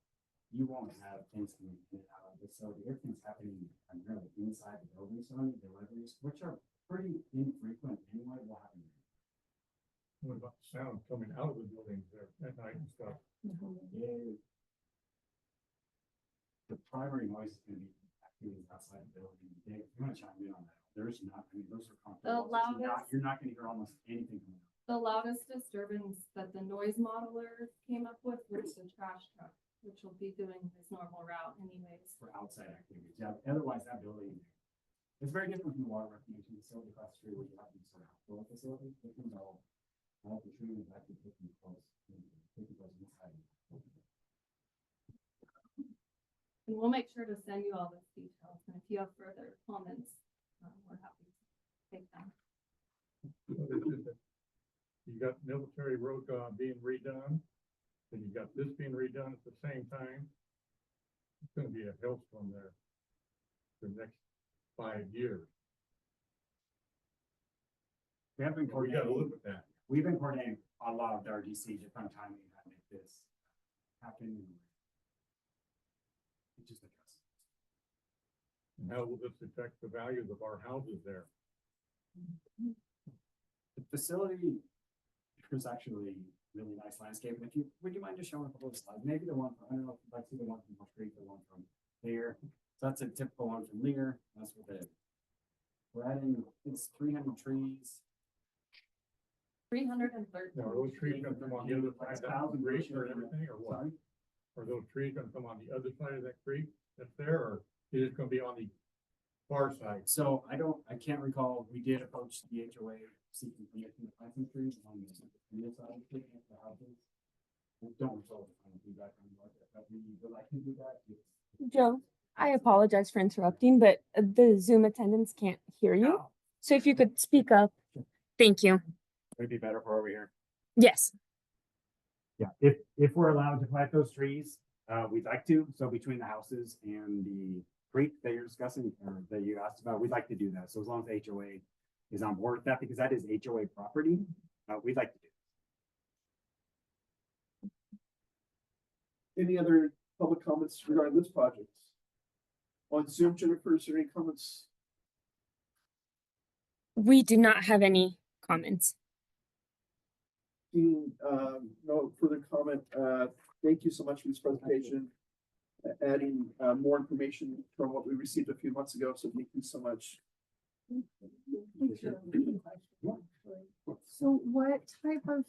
you won't have things coming in and out of the facility. Everything's happening primarily inside the building, so any deliveries, which are pretty infrequent anyway, will happen. What about the sound coming out of the buildings there at night and stuff? Yeah. The primary noise is gonna be activities outside the building. Dave, you wanna chime in on that? There's not, I mean, those are comfortable. loudest- You're not gonna hear almost anything from them. The loudest disturbance that the noise modeler came up with was the trash truck, which will be doing his normal route anyways. For outside activities. Yeah, otherwise that building, it's very different from the water reclamation facility across the street where you have these sort of outdoor facilities. It can all the treatment that can take you close, taking place inside. And we'll make sure to send you all those details, and if you have further comments, we're happy to take them. You got Military Road being redone, and you got this being redone at the same time. It's gonna be a hailstorm there for the next 5 years. We have been We gotta coordinating, live with that. we've been coordinating a lot of the RDC different timing how to make this happen. It just addresses. And how will this affect the values of our houses there? The facility, there's actually really nice landscape. And if you, would you mind just showing a couple of slides? Maybe the one from, I don't know if you'd like to see the one from Horse Creek, the one from Lear. So that's a typical one from Lear. That's what we're adding, it's 300 trees. 313. Now, are those trees gonna come on the other side of that creek or everything, or what? Sorry? Are those trees gonna come on the other side of that creek that's there, or is it gonna be on the far side. So I can't recall, we did approach the HOA seeking permission to plant some trees on the near side of the houses. I don't recall the final feedback on what, but we would like to do that. It's- Joe, I apologize for interrupting, but the Zoom attendants can't hear you. Oh, So if you could speak up, thank you. Would it be better for over here? Yes. Yeah, if we're allowed to plant those trees, we'd like to, so between the houses and the creek that you're discussing, or that you asked about, we'd like to do that, so as long as the HOA is on board with that, because that is HOA property, we'd like to do. Any other public comments regarding this project? On Zoom, Jennifer, is there any comments? We do not have any comments. Seeing, no further comment, thank you so much for this presentation. Adding, more information from what we received a few months ago, so thank you so much. So what type of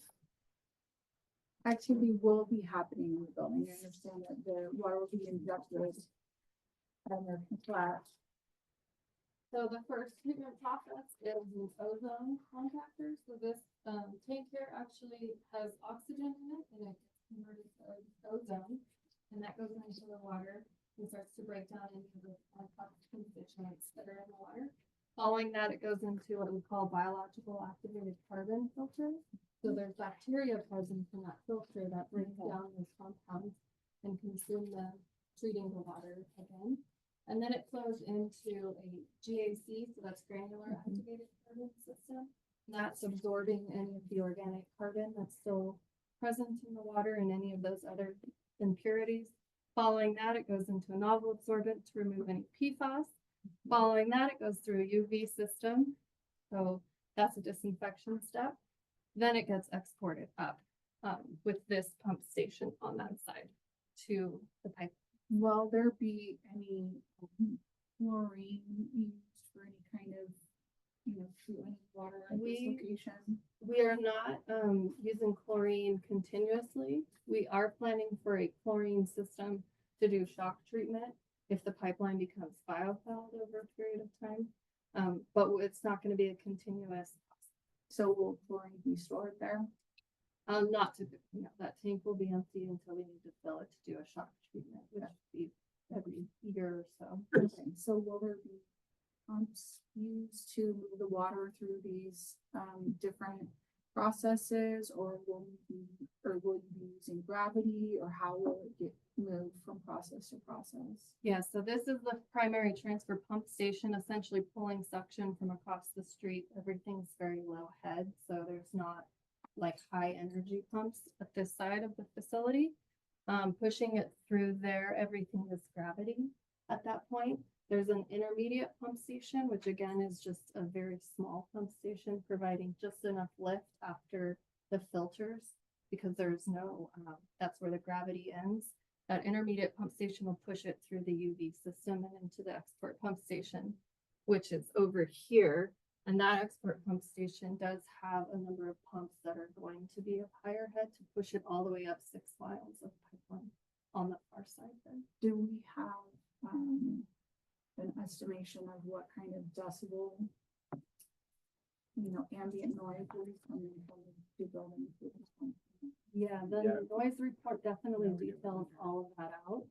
activity will be happening in the building? I understand that the water will be injected and they're flat. So the first treatment process is an ozone contactor. So this tank here actually has oxygen in it and it gets converted to ozone. And that goes into the water and starts to break down into the toxic constituents that are in the water. Following that, it goes into what we call biological activated carbon filter. So there's bacteria present in that filter that breaks down those compounds and consume them, treating the water again. And then it flows into a GAC, so that's granular activated carbon system. And that's absorbing any of the organic carbon that's still present in the water and any of those other impurities. Following that, it goes into a novel absorbent to remove any PFAS. Following that, it goes through a UV system. So that's a disinfection step. Then it gets exported up with this pump station on that side to the pipe. Will there be any chlorine used for any kind of, treatment of water at this We- location? We are not using chlorine continuously. We are planning for a chlorine system to do shock treatment if the pipeline becomes biofouled over a period of time. But it's not going to be a continuous. So will chlorine be stored there? Not to, that tank will be empty until we need to fill it to do a shock treatment, which would be every year or so. Okay, so will there be pumps used to move the water through these different processes, or will you be using gravity, or how will it get moved from process to process? Yeah, so this is the primary transfer pump station, essentially pulling suction from across the street. Everything's very low head, so there's not like high energy pumps at this side of the facility. Pushing it through there, everything is gravity at that point. There's an intermediate pump station, which again is just a very small pump station, providing just enough lift after the filters, because there's no, that's where the gravity ends. That intermediate pump station will push it through the UV system and into the export pump station, which is over here. And that export pump station does have a number of pumps that are going to be of higher head to push it all the way up 6 miles of pipeline on the far side there. Do we have an estimation of what kind of decibel, ambient noise will be coming from the building? Yeah, the noise report definitely details all of that out.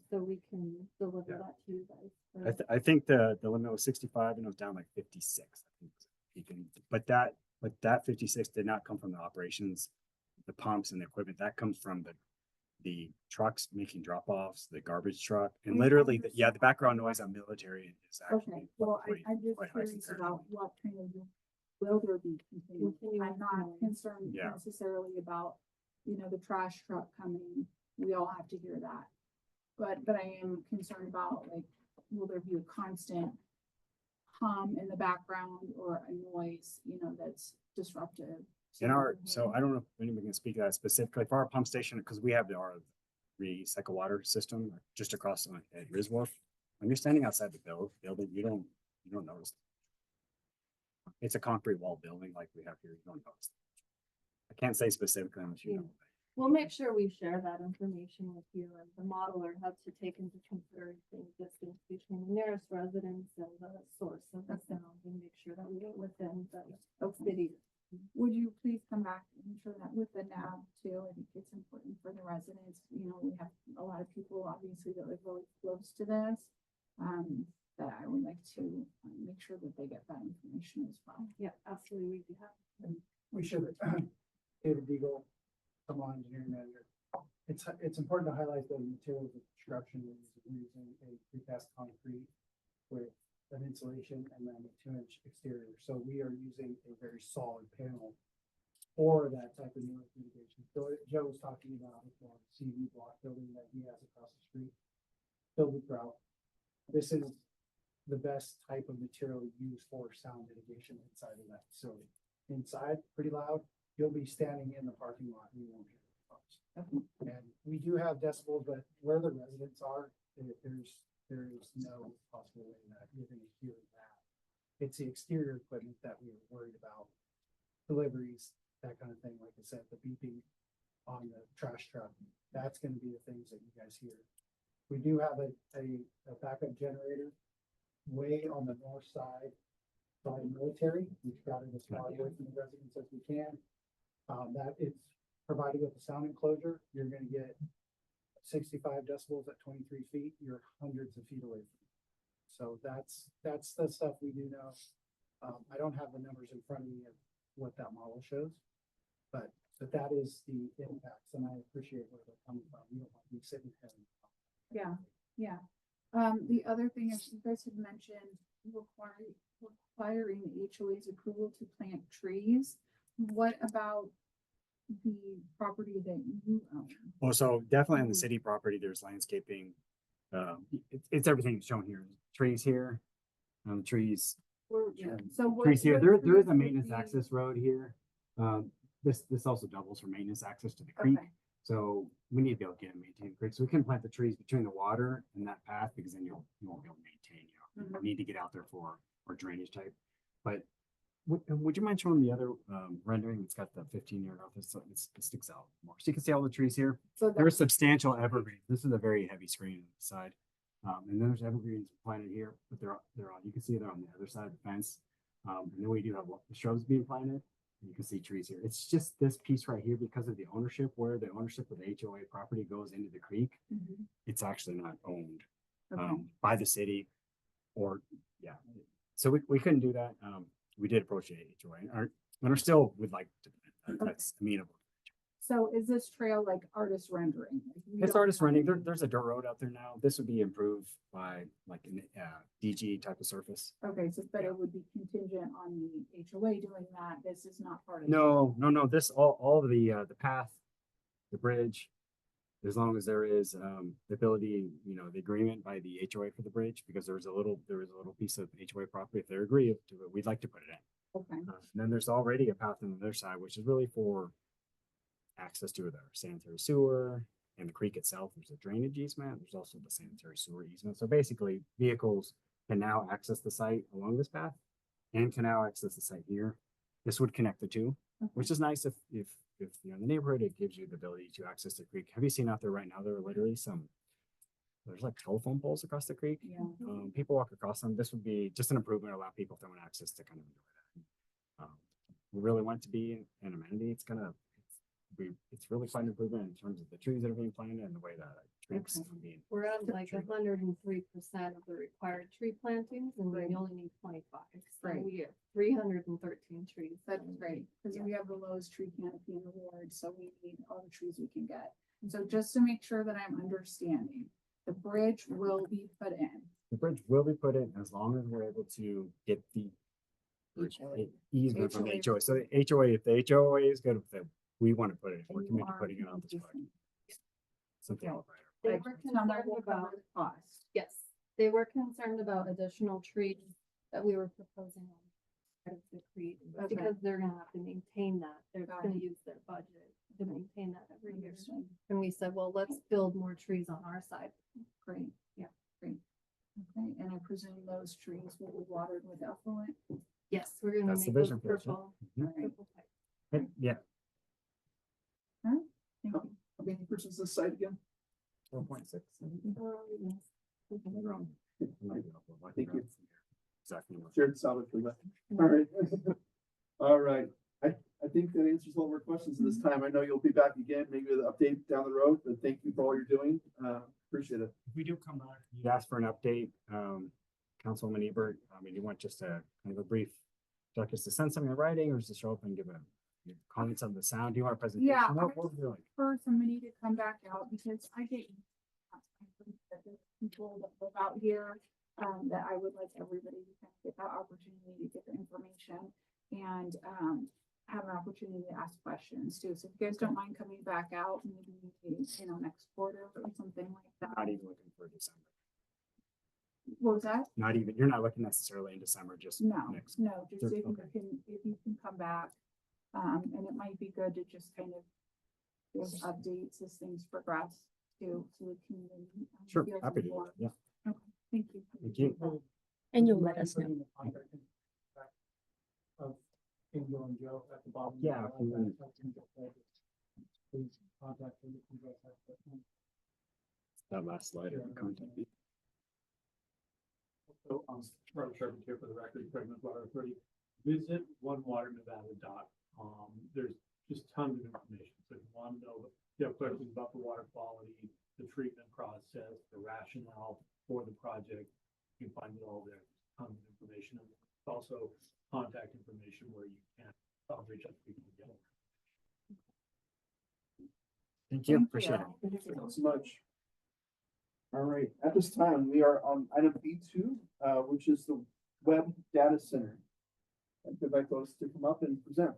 So we can deliver Yeah. that to you guys. I think the limit was 65 and it was down like 56. I think was peaking. But that 56 did not come from the operations, the pumps and the equipment. That comes from the trucks making drop-offs, the garbage truck, and literally, the background noise on military is Okay, actually well, quite- I'm just quite high curious compared. about what kind of, will there be continuous? Continuous I'm not noise. concerned Yeah. necessarily about, the trash truck coming, we all have to hear that. But I am concerned about, like, will there be a constant hum in the background or a noise, that's disruptive? So I don't know if anyone can speak to that specifically for our pump station, because we have our recycle water system just across at Riz Wharf. When you're standing outside the building, you don't notice. It's a concrete wall building like we have here. You don't notice. I can't say specifically unless you know. We'll make sure we share that information with you, and the modeler has to take into consideration distance between the nearest residence and the source of the sound, and make sure that we are within the city. Would you please come back and ensure that with the NAB too? I think it's important for the residents. You know, we have a lot of people obviously that live really close to this. That I would like to make sure that they get that information as well. Yeah, absolutely, we do have. We should, David Deagle, Thermal Engineering Manager. It's important to highlight the materials of construction is using a precast concrete with an insulation and then a 2-inch exterior. So we are using a very solid panel for that type of noise mitigation. So Joe was talking about the CV block building that he has across the street, filled with grout. This is the best type of material used for sound mitigation inside of that facility. Inside, pretty loud. You'll be standing in the parking lot and you won't hear the cars. And we do have decibels, but where the residents are, there is no possible way that you're gonna hear that. It's the exterior equipment that we were worried about. Deliveries, that kind of thing. Like I said, the beeping on the trash truck, that's gonna be the things that you guys hear. We do have a backup generator way on the north side by military. We've got it as far away from the residents as we can. That it's provided with a sound enclosure. You're gonna get 65 decibels at 23 feet. You're hundreds of feet away from it. So that's the stuff we do know. I don't have the numbers in front of me of what that model shows, but that is the impacts, and I appreciate where they're coming from. You don't want to be sitting here. Yeah. The other thing is you guys had mentioned requiring the HOA's approval to plant trees. What about the property that you own? Well, so definitely on the city property, there's landscaping. It's everything shown here. Trees here, trees, So what? trees here. what There is trees a would maintenance be- access road here. This also doubles for maintenance access to the creek. Okay. So we need to be able to get and maintain the creek. So we can plant the trees between the water and that path because then you won't be able to maintain, you need to get out there for drainage type. But would you mind showing the other rendering? It's got the 15-year growth. It sticks out more. So you can see all the trees here. So There are that's substantial evergreens. This is a very heavy screen on the side. And then there's evergreens planted here, but they're on, you can see they're on the other side of the fence. And then we do have the shrubs being planted. And you can see trees here. It's just this piece right here because of the ownership, where the ownership of the HOA property goes into the creek. It's actually not owned okay. by the city or, yeah. So we couldn't do that. We did approach the HOA and are still would like to, that's amenable. So is this trail like artist rendering? Like, we It's don't artist have running. any- There's a dirt road out there now. This would be improved by like an DG type of surface. Okay, so but it would be contingent on the HOA doing that. This is not part of. No. This all of the path, the bridge, as long as there is the ability, the agreement by the HOA for the bridge, because there was a little piece of HOA property. If they're agreeable to it, we'd like to put it in. Okay, And then there's already a path on the other side, which is really for access to the sanitary sewer and the creek itself. There's a drainage easement. There's also the sanitary sewer easement. So basically, vehicles can now access the site along this path and can now access the site here. This would connect the two, which is nice if you're in the neighborhood, it gives you the ability to access the creek. Have you seen out there right now? There are literally there's like telephone poles across the creek. yeah. People walk across them. This would be just an improvement, allow people if they want access to kind of enjoy that. We really want it to be an amenity. It's really quite an improvement in terms of the trees that are being planted and the way that creeks Okay. are being. We're at like 103% of the required tree plantings, and we Right. only need 25. So Right. we have 313 trees. That's great, because Yeah. we have the lowest tree canopy in the ward, so we need all the trees we can get. So just to make sure that I'm understanding, the bridge will be put in. The bridge will be put in as long as we're able to get the easement from the HOA. So the HOA, if the HOA is good with it, we want to put it, we're And you committed to are putting it on this project. consistent. Something Okay. else. They Like, were tell me concerned what about, the cost. yes, they were concerned about additional trees that we were proposing on part of the creek, Okay. because they're gonna have to maintain that. They're Got gonna it. use their budget to maintain that every year. Understood. And we said, well, let's build more trees on our side. Great. Yeah. Great. Okay, and I presume those trees will be watered with effluent? Yes, we're gonna That's the make those vision for it, yeah. purple. Mhm. purple pipe. Yeah, Thank How you. how many persons this site again? 4.6. Thank you. Exactly. Jared Salvage for that. All right. All right. I think that answers all of our questions at this time. I know you'll be back again, maybe with an update down the road, but thank you for all you're doing. Appreciate it. If we do come back, you'd ask for an update, Councilwoman Ebert, you want just a kind of a brief, like us to send something in writing or just show up and give give comments on the sound? Do you want a presentation? Yeah, What would you like? For somebody to come back out because I get people that live out here, that I would like everybody to kind of get that opportunity to get the information and, have an opportunity to ask questions too. So if you guys don't mind coming back out, maybe, next quarter or something like that. Not even looking for December. What was that? Not even, you're not looking necessarily in December, just No, next. no, just Sure, if okay. if you can come back. And it might be good to just kind of give updates as things progress too, so the community. Sure, feels happy to do informed. that, yeah. Okay, thank you. Thank you. And you'll let us know. Of Angel and Joe at the bottom. Yeah, Please mm. contact them. if you guys have questions. That last slide. Yeah. Contact me. So, Robert Sharp here for the record, Pregnant Water Authority. Visit onewaternevada.com. There's just tons of information. So if you want to know, if you have questions about the water quality, the treatment process, the rationale for the project, you can find it all there. Tons of information. And it's also contact information where you can reach out to people again. Thank you, Thank appreciate it. Thank you so much. All right, at this time, we are on item B2, which is the Web Data Center. I'd invite those to come up and present.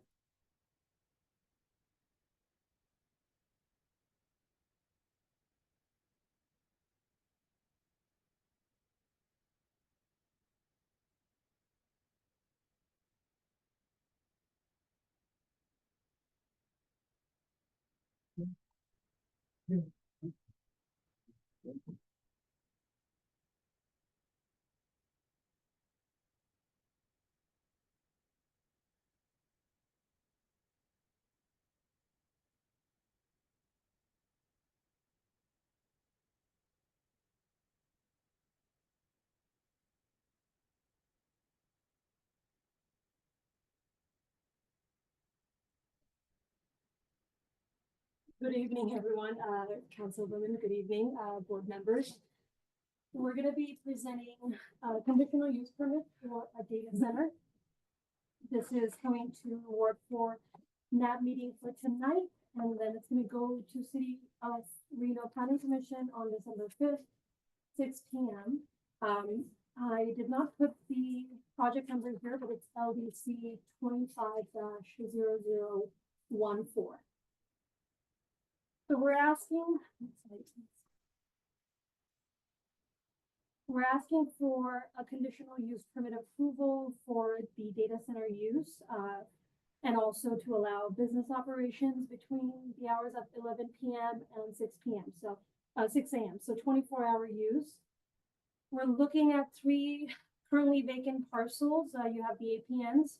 Good evening, everyone, Councilwoman, good evening, board members. We're gonna be presenting a conditional use permit for a data center. This is coming to Ward 4 NAB meeting for tonight, and then it's gonna go to City of Reno Planning Commission on December 5th, 6 p.m. I did not put the project number here, but it's LDC 25-0014. So we're asking for a conditional use permit approval for the data center use, and also to allow business operations between the hours of 11 p.m. and 6 p.m. So 6 a.m. So 24-hour use. We're looking at 3 currently vacant parcels. You have the APNs.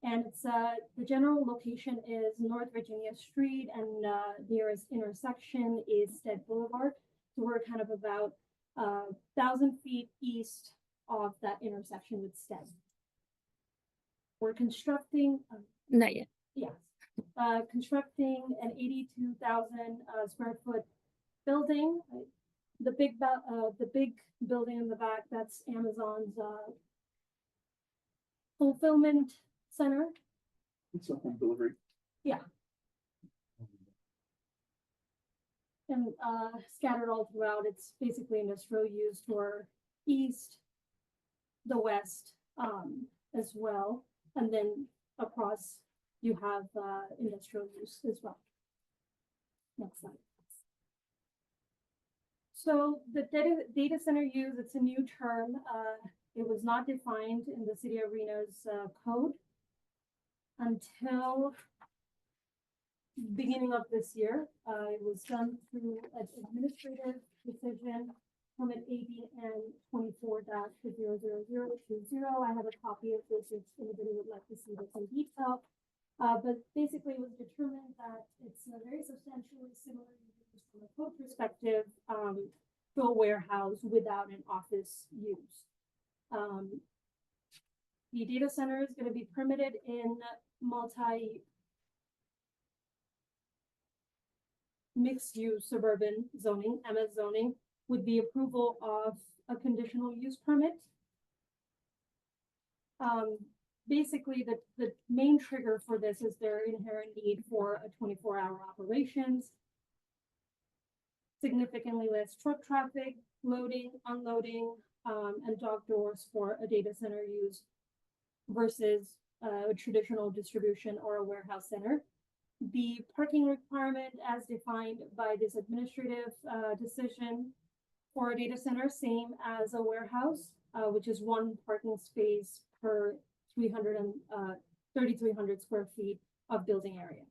And it's the general location is North Virginia Street, and nearest intersection is Stead Boulevard. So we're kind of about 1,000 feet east of that intersection with Stead. We're constructing, Not yet. yes, constructing an 82,000 square foot building. The big building in the back, that's Amazon's fulfillment center. It's a home delivery. And scattered all throughout, it's basically industrial use for east, the west, as well. And then across, you have industrial use as well. Next slide. So the data center use, it's a new term. It was not defined in the City of Reno's code until beginning of this year. It was done through an administrative decision from an ABN 24-00020. I have a copy of this if anybody would like to see this in detail. But basically it was determined that it's a very substantially similar use from a code perspective, to a warehouse without an office use. The data center is gonna be permitted in mixed-use suburban zoning, MS zoning, with the approval of a conditional use permit. Basically, the main trigger for this is their inherent need for a 24-hour operations, significantly less truck traffic, loading, unloading, and dock doors for a data center use versus a traditional distribution or a warehouse center. The parking requirement as defined by this administrative decision for a data center, same as a warehouse, which is one parking space per 3,300 square feet of building area.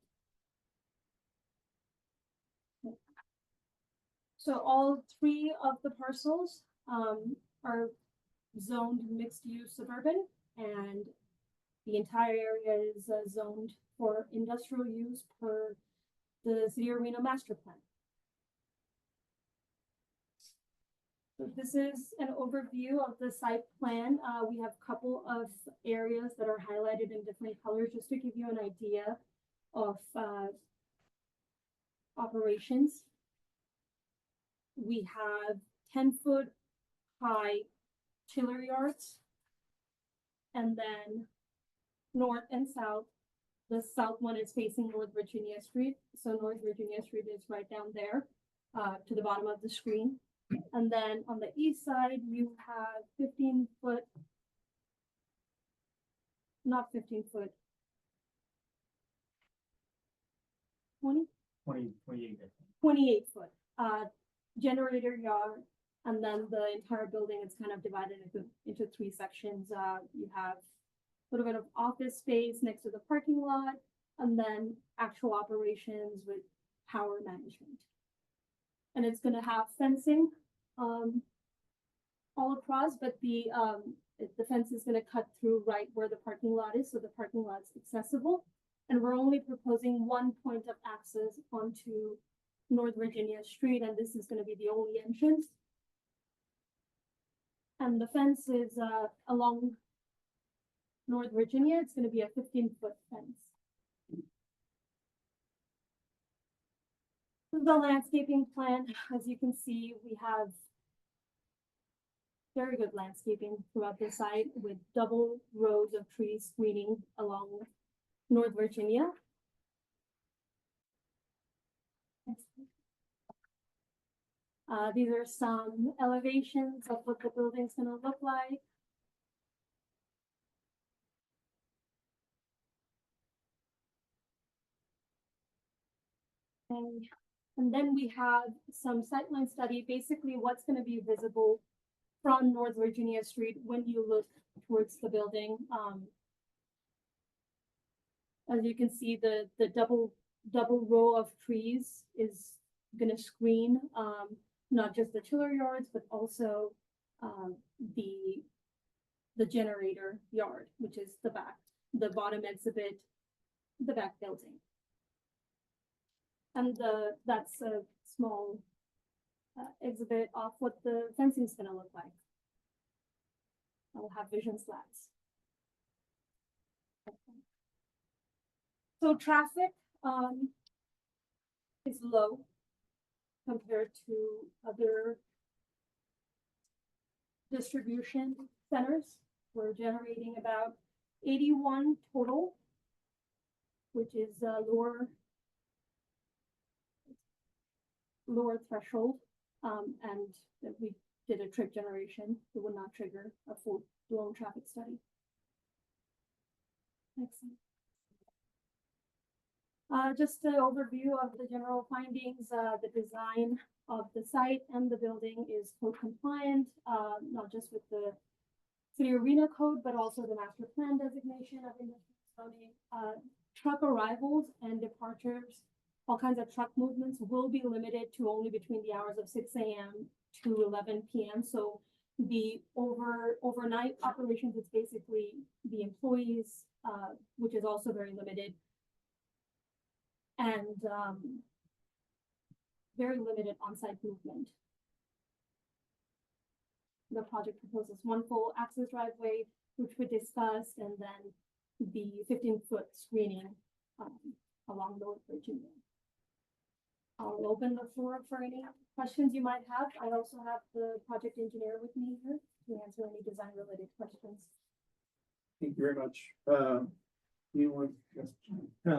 So all three of the parcels are zoned mixed use suburban, and the entire area is zoned for industrial use per the City of Reno master plan. So this is an overview of the site plan. We have a couple of areas that are highlighted in different colors, just to give you an idea of operations. We have 10-foot high chiller yards, and then north and south. The south one is facing North Virginia Street. So North Virginia Street is right down there, to the bottom of the screen. And then on the east side, you have 15-foot, not 15-foot, 28-foot, generator yard. And then the entire building is kind of divided into three sections. You have a little bit of office space next to the parking lot, and then actual operations with power management. And it's gonna have fencing all across, but the fence is gonna cut through right where the parking lot is, so the parking lot's accessible. And we're only proposing one point of access onto North Virginia Street, and this is gonna be the only entrance. And the fence is along North Virginia. It's gonna be a 15-foot fence. This is the landscaping plan. As you can see, we have very good landscaping throughout the site with double rows of trees screening along North Virginia. These are some elevations of what the building's gonna look like. And then we have some sightline study, basically what's gonna be visible from North Virginia Street when you look towards the building. As you can see, the double row of trees is gonna screen not just the chiller yards, but also the generator yard, which is the bottom exhibit, the back building. And that's a small exhibit of what the fencing is gonna look like. I'll have vision slats. So traffic is low compared to other distribution centers. We're generating about 81 total, which is lower threshold, and that we did a trip generation, it would not trigger a full-blown traffic study. Next slide. Just an overview of the general findings. The design of the site and the building is code compliant, not just with the City of Reno code, but also the master plan designation of industrial zoning. Truck arrivals and departures, all kinds of truck movements will be limited to only between the hours of 6 a.m. to 11 p.m. So the overnight operations is basically the employees, which is also very limited, and, very limited on-site movement. The project proposes one full access driveway, which we discussed, and then the 15-foot screening, along Lower Virginia. I'll open the floor for any questions you might have. I also have the project engineer with me here to answer any design-related questions. Thank you very much. Anyone? Yes.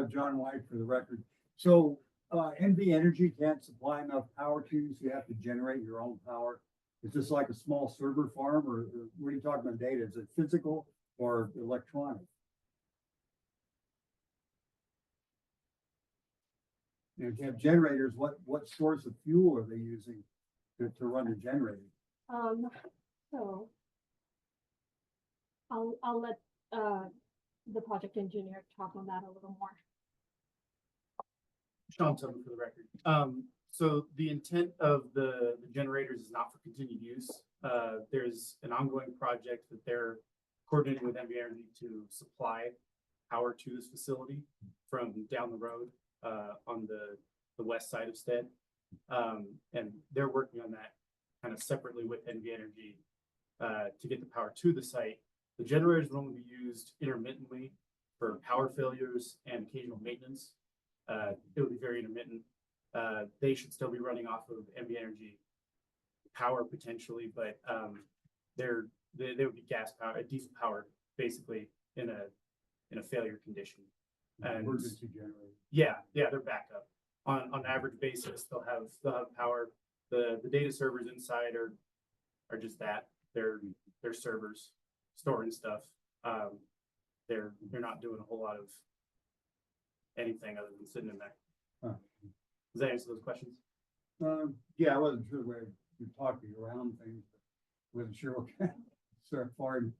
John White for the record. So, NV Energy can't supply enough power to you, so you have to generate your own power. Is this like a small server farm, or what are you talking about data? Is it physical or electronic? And if you have generators, what source of fuel are they using to run the generator? So I'll let, the project engineer talk on that a little more. Sean Tubman for the record. So the intent of the generators is not for continued use. There's an ongoing project that they're coordinating with NV Energy to supply power to this facility from down the road, on the west side of Stead. And they're working on that kind of separately with NV Energy, to get the power to the site. The generators will only be used intermittently for power failures and occasional maintenance. It'll be very intermittent. They should still be running off of NV Energy power potentially, but they would be gas power, diesel powered, basically in a failure condition. And Emergency generator. yeah, they're backup. On average basis, they'll have power. The data servers inside are just that. They're servers storing stuff. They're not doing a whole lot of anything other than sitting in there. Huh. Does that answer those questions? Yeah, I wasn't sure where you're talking around things, but wasn't sure what kind of server farm,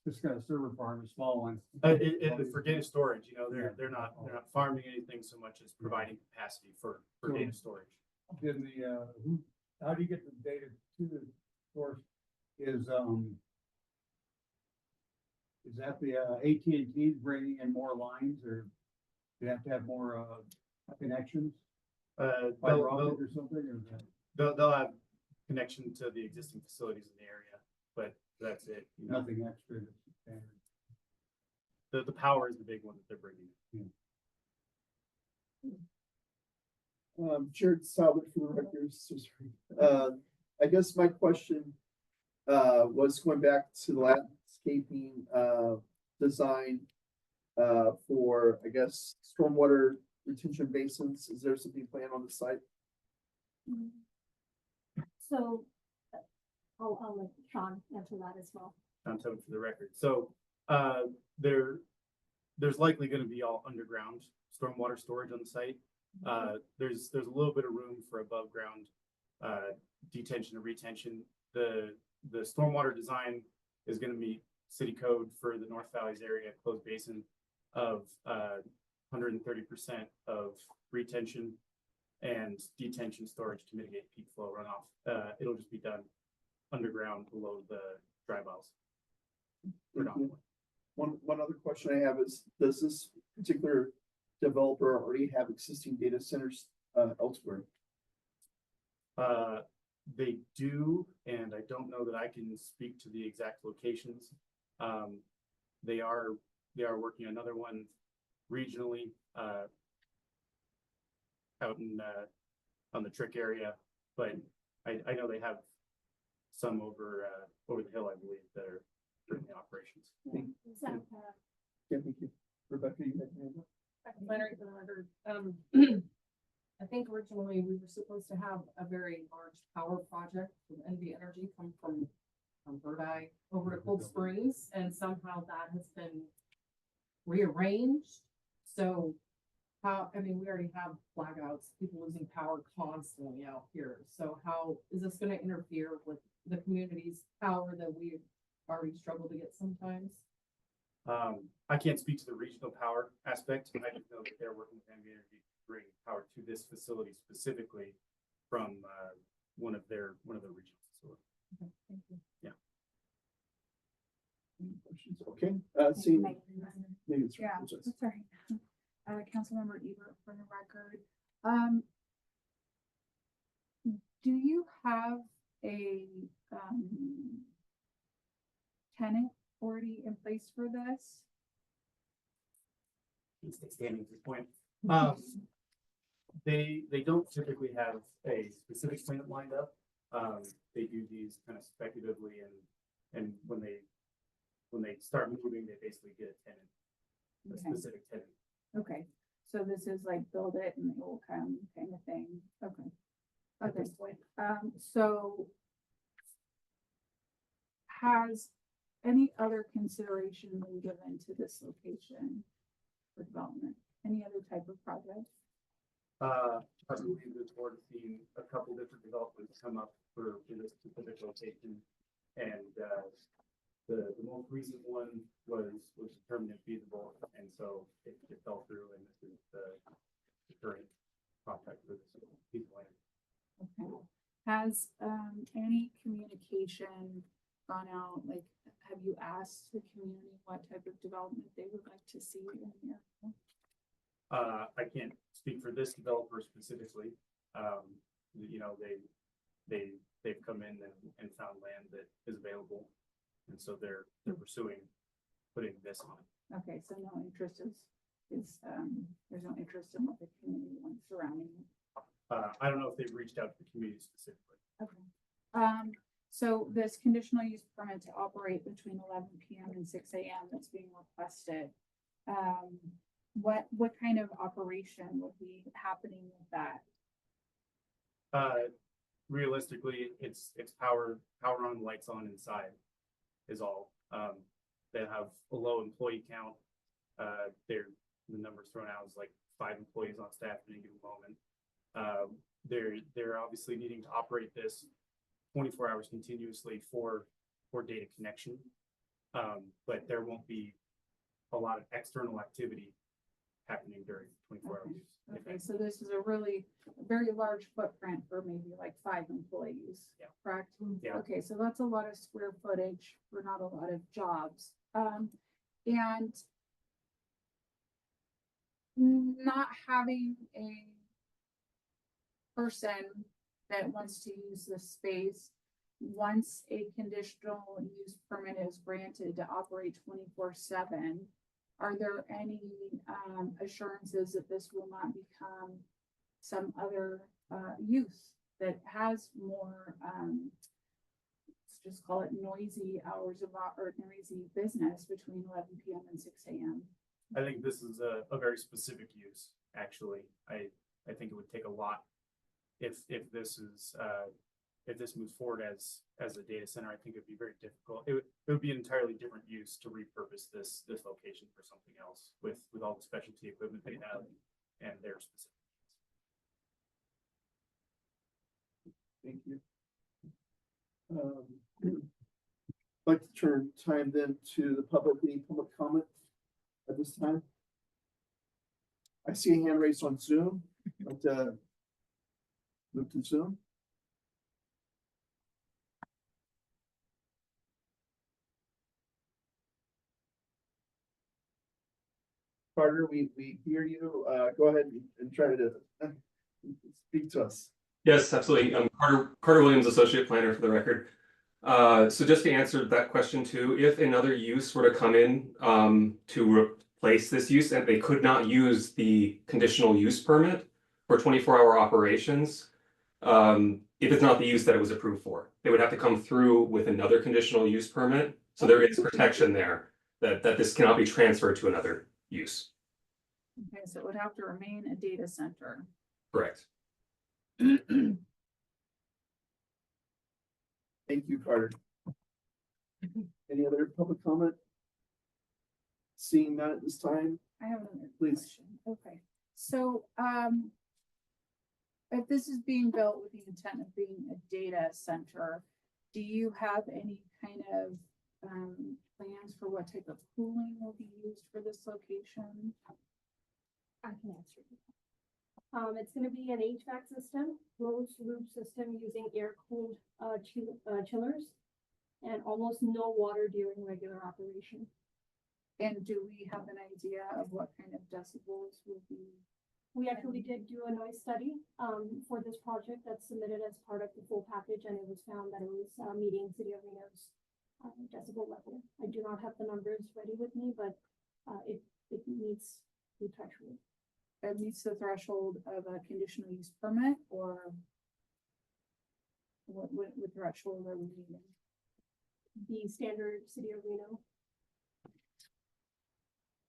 this kind of server farm, a small one. For data storage, they're not farming anything so much as providing capacity for data storage. Then how do you get the data to the source? Is that the AT&T bringing in more lines, or do you have to have more connections? Fiber optic or something, or is that They'll have connection to the existing facilities in the area, but that's it. nothing extra? That's standard. The power is the big one that they're bringing. Jared Salvage for the record. So sorry. I guess my question was going back to the landscaping design for, I guess, stormwater retention basins. Is there something planned on the site? So I'll let Sean answer that as well. On top for the record. So there's likely going to be all underground stormwater storage on the site. There's a little bit of room for above ground detention and retention. The stormwater design is going to meet city code for the North Valleys area closed basin of 130% of retention and detention storage to mitigate peak flow runoff. It'll just be done underground below the dry wells. One other question I have is, does this particular developer already have existing data centers elsewhere? They do, and I don't know that I can speak to the exact locations. They are working another one regionally out in on the Trick area, but I know they have some over the hill, I believe, that are currently operations. Yeah, thank you. Rebecca, you had your hand up? Leonard for the record. I think originally we were supposed to have a very large power project from NV Energy come from Bird Eye over to Cold Springs, and somehow that has been rearranged. So we already have blackouts, people losing power constantly out here. So how is this going to interfere with the community's power that we already struggle to get sometimes? I can't speak to the regional power aspect. I just know that they're working with NV Energy to bring power to this facility specifically from one of their regional facilities. Okay, thank you. Yeah. Any questions? Okay, seeing. Yeah, sorry. Councilmember Ebert for the record. Do you have a, tenant already in place for this? Standing to this point. They don't typically have a specific tenant lined up. They do these kind of speculatively and when they start moving, they basically get a tenant, a Okay. specific tenant. Okay, so this is like build it and they will come kind of thing, okay. At Okay, this point. so has any other consideration been given to this location for development? Any other type of project? I believe the board has seen a couple different developments come up for this specific location. And, the most recent one was determined feasible, and so it fell through, and this is the current contract for this piece of land. Okay, has, any communication gone out, like, have you asked the community what type of development they would like to see in here? I can't speak for this developer specifically. You know, they've come in and found land that is available. And so they're pursuing putting this on. Okay, so no interest is, there's no interest in what the community wants surrounding it. I don't know if they've reached out to the community specifically. Okay. So this conditional use permit to operate between 11 PM and 6 AM that's being requested. What kind of operation would be happening with that? Realistically, it's power on, lights on inside is all. They have a low employee count. The numbers thrown out is like 5 employees on staff at any given moment. They're obviously needing to operate this 24 hours continuously for data connection. But there won't be a lot of external activity happening during 24 hours. Okay, so this is a very large footprint for maybe like 5 employees. Yeah. Correct? Yeah. Okay, so that's a lot of square footage for not a lot of jobs. And not having a person that wants to use this space, once a conditional use permit is granted to operate 24/7, are there any assurances that this will not become some other use that has more, let's just call it noisy hours of or noisy business between 11 PM and 6 AM? I think this is a very specific use, actually. I think it would take a lot if this is if this moves forward as a data center. I think it'd be very difficult. It would be an entirely different use to repurpose this location for something else with all the specialty equipment they have and their specific needs. Thank you. I'd like to turn time then to the public. Any public comment at this time? I see a hand raised on Zoom. Like to move to Zoom. Carter, we hear you. Go ahead and try to speak to us. Yes, absolutely. I'm Carter Williams, Associate Planner for the record. So just to answer that question too, if another use were to come in to replace this use and they could not use the conditional use permit for 24-hour operations, if it's not the use that it was approved for, they would have to come through with another conditional use permit. So there is protection there that this cannot be transferred to another use. Okay, so it would have to remain a data center. Correct. Thank you, Carter. Any other public comment? Seeing that at this time, I have another Please. question. Okay, so, if this is being built with the intent of being a data center, do you have any kind of, plans for what type of cooling will be used for this location? I can answer. It's gonna be an HVAC system, closed loop system using air-cooled, chillers, and almost no water during regular operation. And do we have an idea of what kind of decibels will be? We actually did do a noise study, for this project that's submitted as part of the full package, and it was found that it was, meeting City of Reno's, decibel level. I do not have the numbers ready with me, but, it meets the threshold. That meets the threshold of a conditional use permit, or what threshold are we meeting? The standard City of Reno.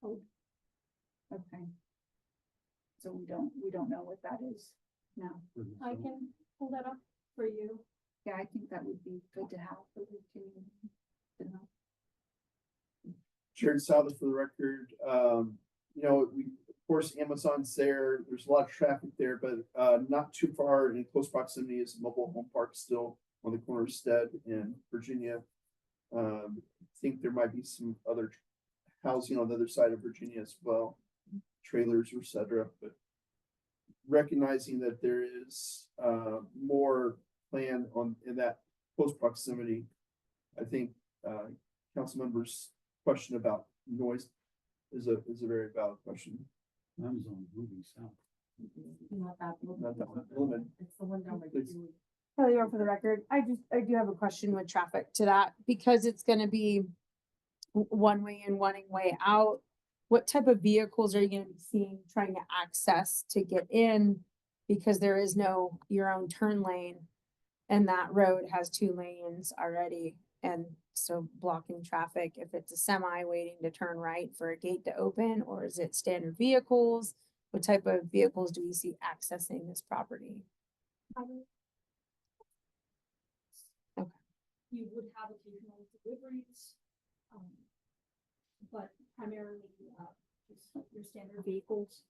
Oh, Okay. So we don't know what that is now. I can pull that up for you. Yeah, I think that would be good to have for the community to know. Sharon Souther for the record, you know, of course, Amazon's there, there's a lot of traffic there, but, not too far in close proximity is mobile home park still on the corner of Stead and Virginia. I think there might be some other housing on the other side of Virginia as well, trailers, et cetera, but recognizing that there is, more planned in that close proximity, I think, council members' question about noise is a very valid question. Amazon moving south. Not that. Not that one. It's the one down by. Please. Dewey. Kelly Orr for the record. I do have a question with traffic to that because it's gonna be one way in, one way out. What type of vehicles are you gonna be seeing trying to access to get in? Because there is no your own turn lane and that road has 2 lanes already. And so blocking traffic, if it's a semi waiting to turn right for a gate to open, or is it standard vehicles? What type of vehicles do we see accessing this property? Okay. You would have occasional deliveries, but primarily, just your standard vehicles.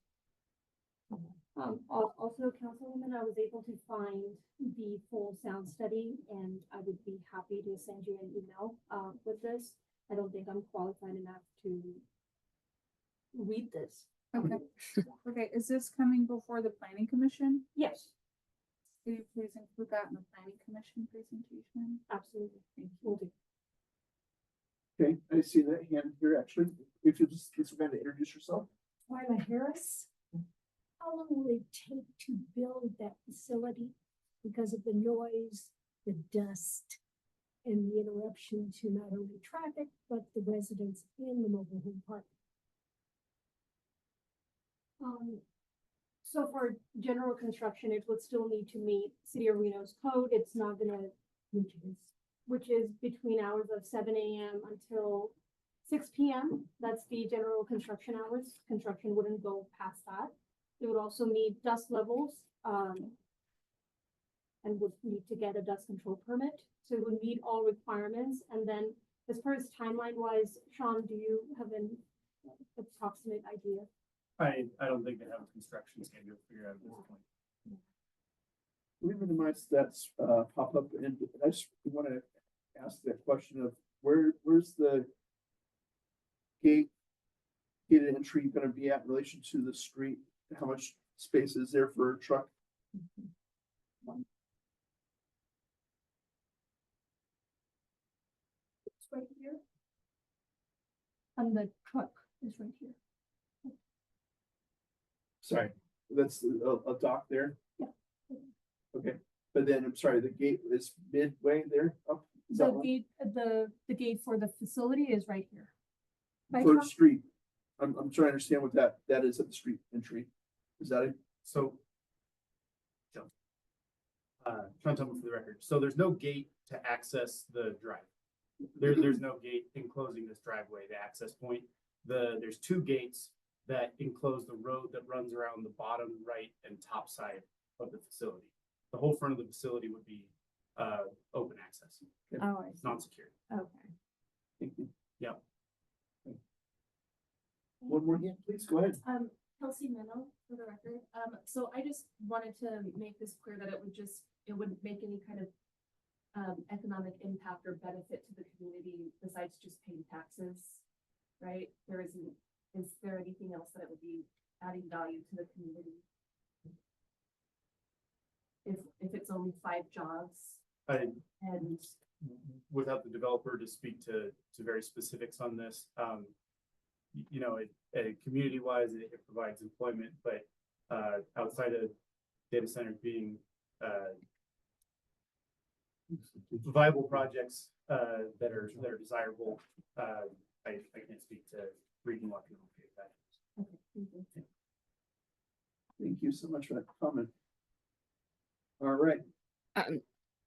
Also, Councilwoman, I was able to find the full sound study, and I would be happy to send you an email, with this. I don't think I'm qualified enough to read this. Okay. Okay, is this coming before the planning commission? Yes, Could you please include that in the planning commission presentation? absolutely. Thank Will you. do. Okay, I see that hand here, actually. If you just, please remember to introduce yourself. Twyla Harris. How long will it take to build that facility because of the noise, the dust, and the interruption to not only traffic, but the residents in the mobile home park? So for general construction, it would still need to meet City of Reno's code. It's not gonna, which is between hours of 7 a.m. until 6 p.m. That's the general construction hours. Construction wouldn't go past that. It would also meet dust levels, and would need to get a dust control permit. So it would meet all requirements. And then as far as timeline wise, Sean, do you have an approximate idea? I don't think they have a construction schedule figured out at this point. We minimize that, pop up, and I just want to ask that question of where's the gated entry gonna be at in relation to the street? How much space is there for a truck? It's right here. And the truck is right here. Sorry, that's a dock there? Yeah. Okay, but then, I'm sorry, the gate is midway there up? Is that The one? gate, the gate for the facility is right here. Right, For Sean? the street, I'm trying to understand what that is at the street entry. Is that it? So. Sean Tillman for the record. So there's no gate to access the drive. There's no gate enclosing this driveway, the access point. There's 2 gates that enclose the road that runs around the bottom right and top side of the facility. The whole front of the facility would be open access, Oh, I see. non-secured. Okay. Thank you. Yeah. One more hand, please, go ahead. Kelsey Meno for the record. So I just wanted to make this clear that it wouldn't make any kind of economic impact or benefit to the community besides just paying taxes, right? Is there anything else that it would be adding value to the community? If it's only 5 jobs and Without the developer to speak to very specifics on this, you know, community wise, it provides employment, but outside of data centers being viable projects that are desirable, I can't speak to reading what people pay that. Thank you so much for that comment. All right.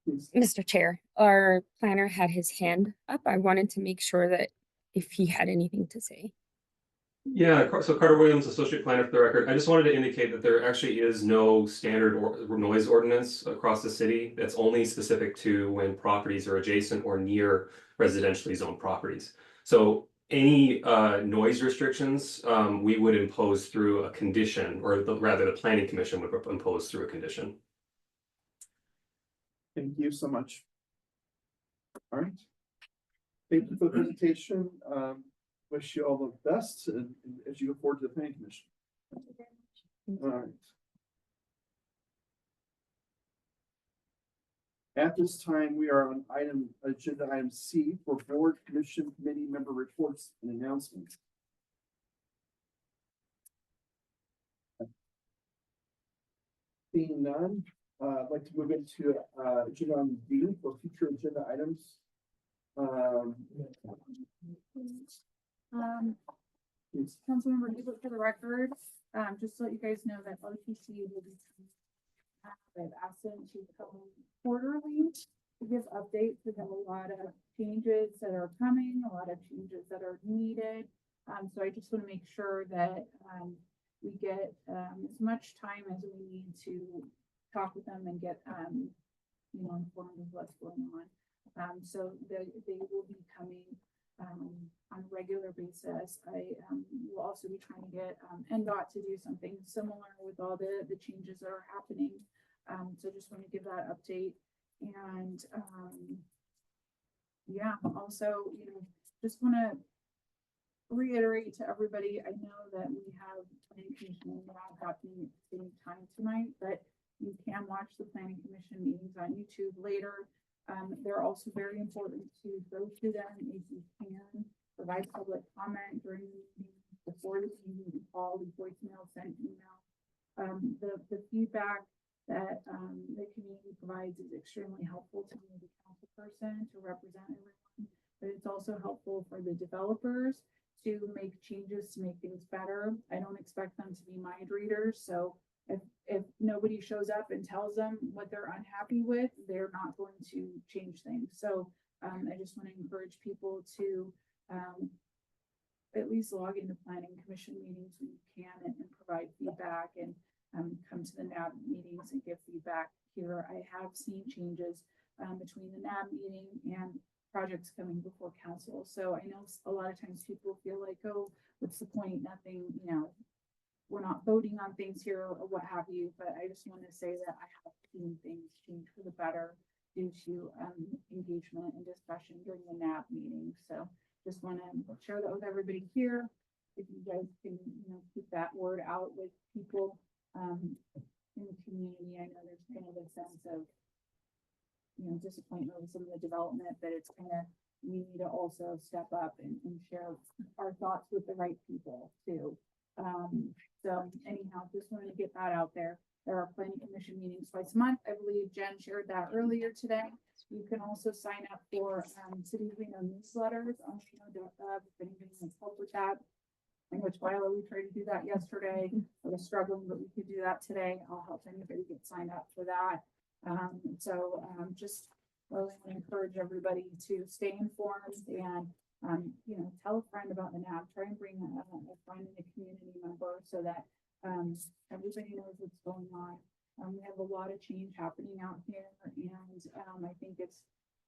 Please. Mr. Chair, our planner had his hand up. I wanted to make sure that if he had anything to say. Yeah, so Carter Williams, Associate Planner for the record. I just wanted to indicate that there actually is no standard or noise ordinance across the city. That's only specific to when properties are adjacent or near residentially zoned properties. So any noise restrictions we would impose through a condition, or rather the Planning Commission would impose through a condition. Thank you so much. All right. Thank you for the presentation. Wish you all the best as you go forward to the Planning Commission. All right. At this time, we are on agenda item C for board, commission, committee member reports and announcements. Seeing none, I'd like to move into agenda item D for future agenda items. Councilmember Hubert, for the record, just to let you guys know that RTC will be. I've asked them to come quarterly to give updates. We have a lot of changes that are coming, a lot of changes that are needed. So I just want to make sure that we get as much time as we need to talk with them and get informed of what's going on. So they will be coming on a regular basis. I will also be trying to get NDOT to do something similar with all the changes that are happening. So just want to give that update. And yeah, also, just want to reiterate to everybody, I know that we have planning commission happening at the same time tonight, but you can watch the planning commission meetings on YouTube later. They're also very important to go through them if you can. Provide public comment during the meeting, before the meeting, call, voicemail, send email. The feedback that the community provides is extremely helpful to me, the council person, to represent everyone, but it's also helpful for the developers to make changes to make things better. I don't expect them to be mind readers, so if nobody shows up and tells them what they're unhappy with, they're not going to change things. So I just want to encourage people to at least log into planning commission meetings when you can and provide feedback, and come to the NAB meetings and give feedback here. I have seen changes between the NAB meeting and projects coming before council. So I know a lot of times people feel like, oh, what's the point? Nothing, we're not voting on things here or what have you. But I just want to say that I have seen things change for the better due to engagement and discussion during the NAB meeting. So just want to share that with everybody here. If you guys can, keep that word out with people in the community. I know there's kind of a sense of, disappointment with some of the development, but it's kind of, we need to also step up and share our thoughts with the right people too. So anyhow, just wanted to get that out there. There are planning commission meetings twice a month. I believe Jen shared that earlier today. You can also sign up for City of Reno newsletters on Reno.gov if anybody needs help with that. In which Viola, we tried to do that yesterday. I was struggling, but we could do that today. I'll help anybody get signed up for that. Just really want to encourage everybody to stay informed and tell a friend about the NAB. Try and bring a friend and a community member so that everybody knows what's going on. We have a lot of change happening out here, and I think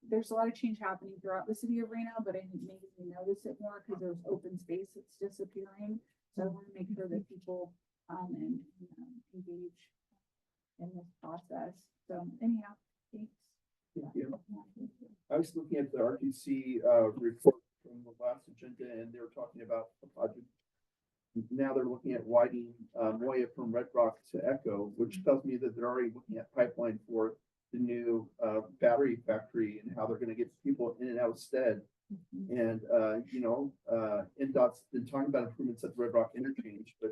there's a lot of change happening throughout the city of Reno, but I think maybe we notice it more because there's open space that's disappearing. So I want to make sure that people engage in this process. So anyhow, thanks. Thank you. I was looking at the RTC report from the last agenda, and they were talking about the project. Now they're looking at widening Moya from Red Rock to Echo, which tells me that they're already looking at pipeline for the new, battery factory and how they're gonna get people in and out of Stead. And, NDOT's been talking about improvements at the Red Rock interchange, but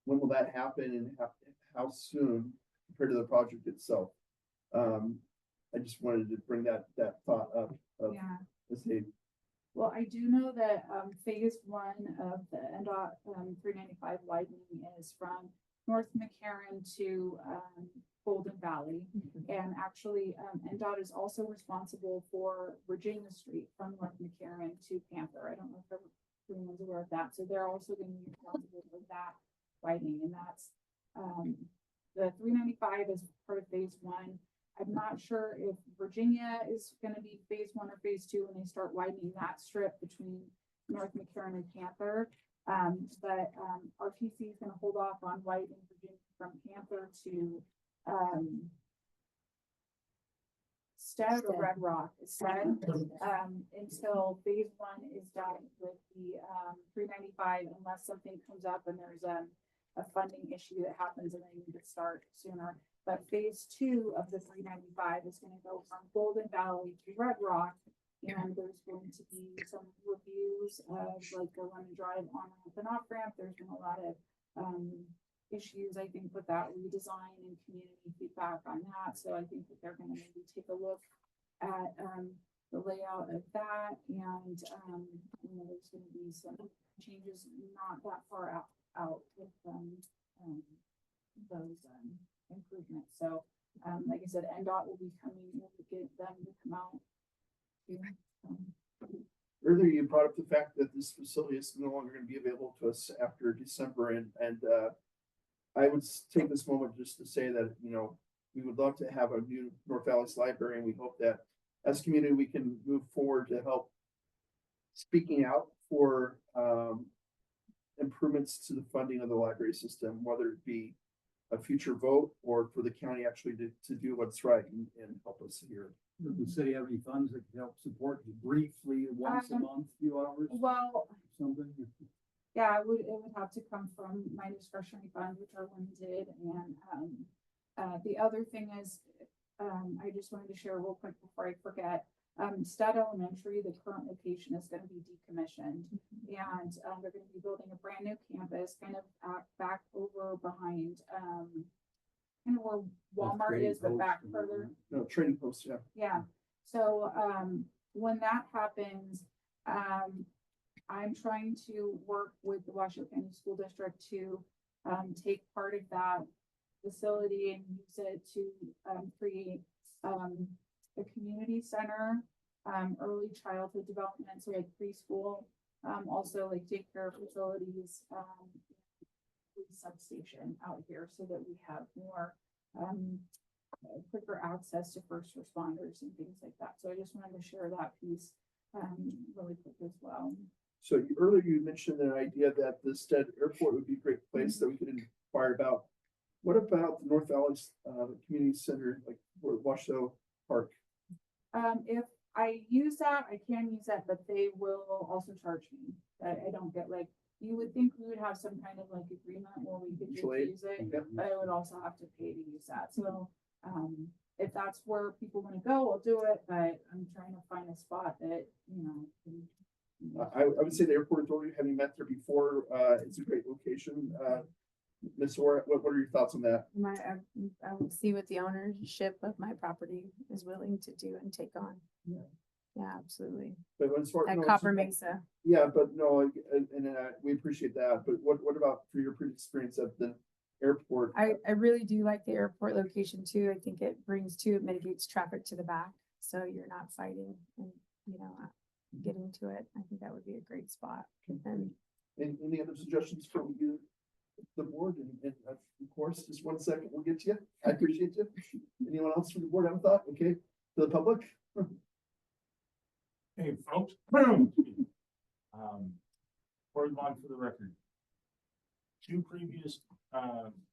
when will that happen and how soon compared to the project itself? I just wanted to bring that thought up of, Yeah. let's say, Well, I do know that, phase one of the NDOT, 395 widening is from North McCarran to, Golden Valley. And actually, NDOT is also responsible for Virginia Street from North McCarran to Panther. I don't know if everyone's aware of that. So they're also going to be responsible for that widening. And that's, the 395 is part of phase one. I'm not sure if Virginia is gonna be phase one or phase two when they start widening that strip between North McCarran and Panther. But RTC is gonna hold off on widening Virginia from Panther to Stead or Red Rock, Stead, until phase one is done with the 395, unless something comes up and there's a funding issue that happens and they need to start sooner. But phase two of the 395 is gonna go from Golden Valley to Red Rock. And there's going to be some reviews of like the Lemon Drive on ramp and off ramp. There's been a lot of issues, I think, with that redesign and community feedback on that. So I think that they're gonna maybe take a look at the layout of that. And there's gonna be some changes not that far out with those improvements. So like I said, NDOT will be coming, we'll get them to come out. earlier you brought up the fact that this facility is no longer gonna be available to us after December and I would take this moment just to say that, we would love to have a new North Valley Library and we hope that as a community, we can move forward to help speaking out for improvements to the funding of the library system, whether it be a future vote or for the county actually to do what's right and help us here. Does the city have any funds that can help support you briefly once a month, few hours, Well, something? yeah, it would have to come from my discretionary funds, which are limited. And the other thing is, I just wanted to share real quick before I forget. Stead Elementary, the current location is going to be decommissioned, and they're going to be building a brand new campus, kind of back over behind, kind of where Walmart is, but back further. No, Trading Post, yeah. Yeah, so, when that happens, I'm trying to work with the Washoe County School District to, take part of that facility and use it to, create, a community center, early childhood development, so like preschool, also like daycare facilities, substation out here so that we have more, quicker access to first responders and things like that. So I just wanted to share that piece really quick as well. So earlier you mentioned an idea that the Stead Airport would be a great place that we could inquire about. What about the North Valley Community Center, like Washoe Park? If I use that, I can use that, but they will also charge me. I don't get like, you would think we would have some kind of like agreement where we could just use it, but I would also have to pay to use that. So, if that's where people want to go, I'll do it, but I'm trying to find a spot that, I would say the airport authority, having met there before, it's a great location. Ms. Orr, what are your thoughts on that? I will see what the ownership of my property is willing to do and take on. Yeah, absolutely. But as far, At Copper Mesa. Yeah, but no, and we appreciate that. But what about for your previous experience at the airport? I really do like the airport location too. I think it mitigates traffic to the back. So you're not fighting and, getting to it. I think that would be a great spot. And Any other suggestions from you, the board? And of course, just 1 second, we'll get to you. I appreciate you. Anyone else from the board have a thought? Okay, to the public? Hey, folks. Word line for the record. 2 previous,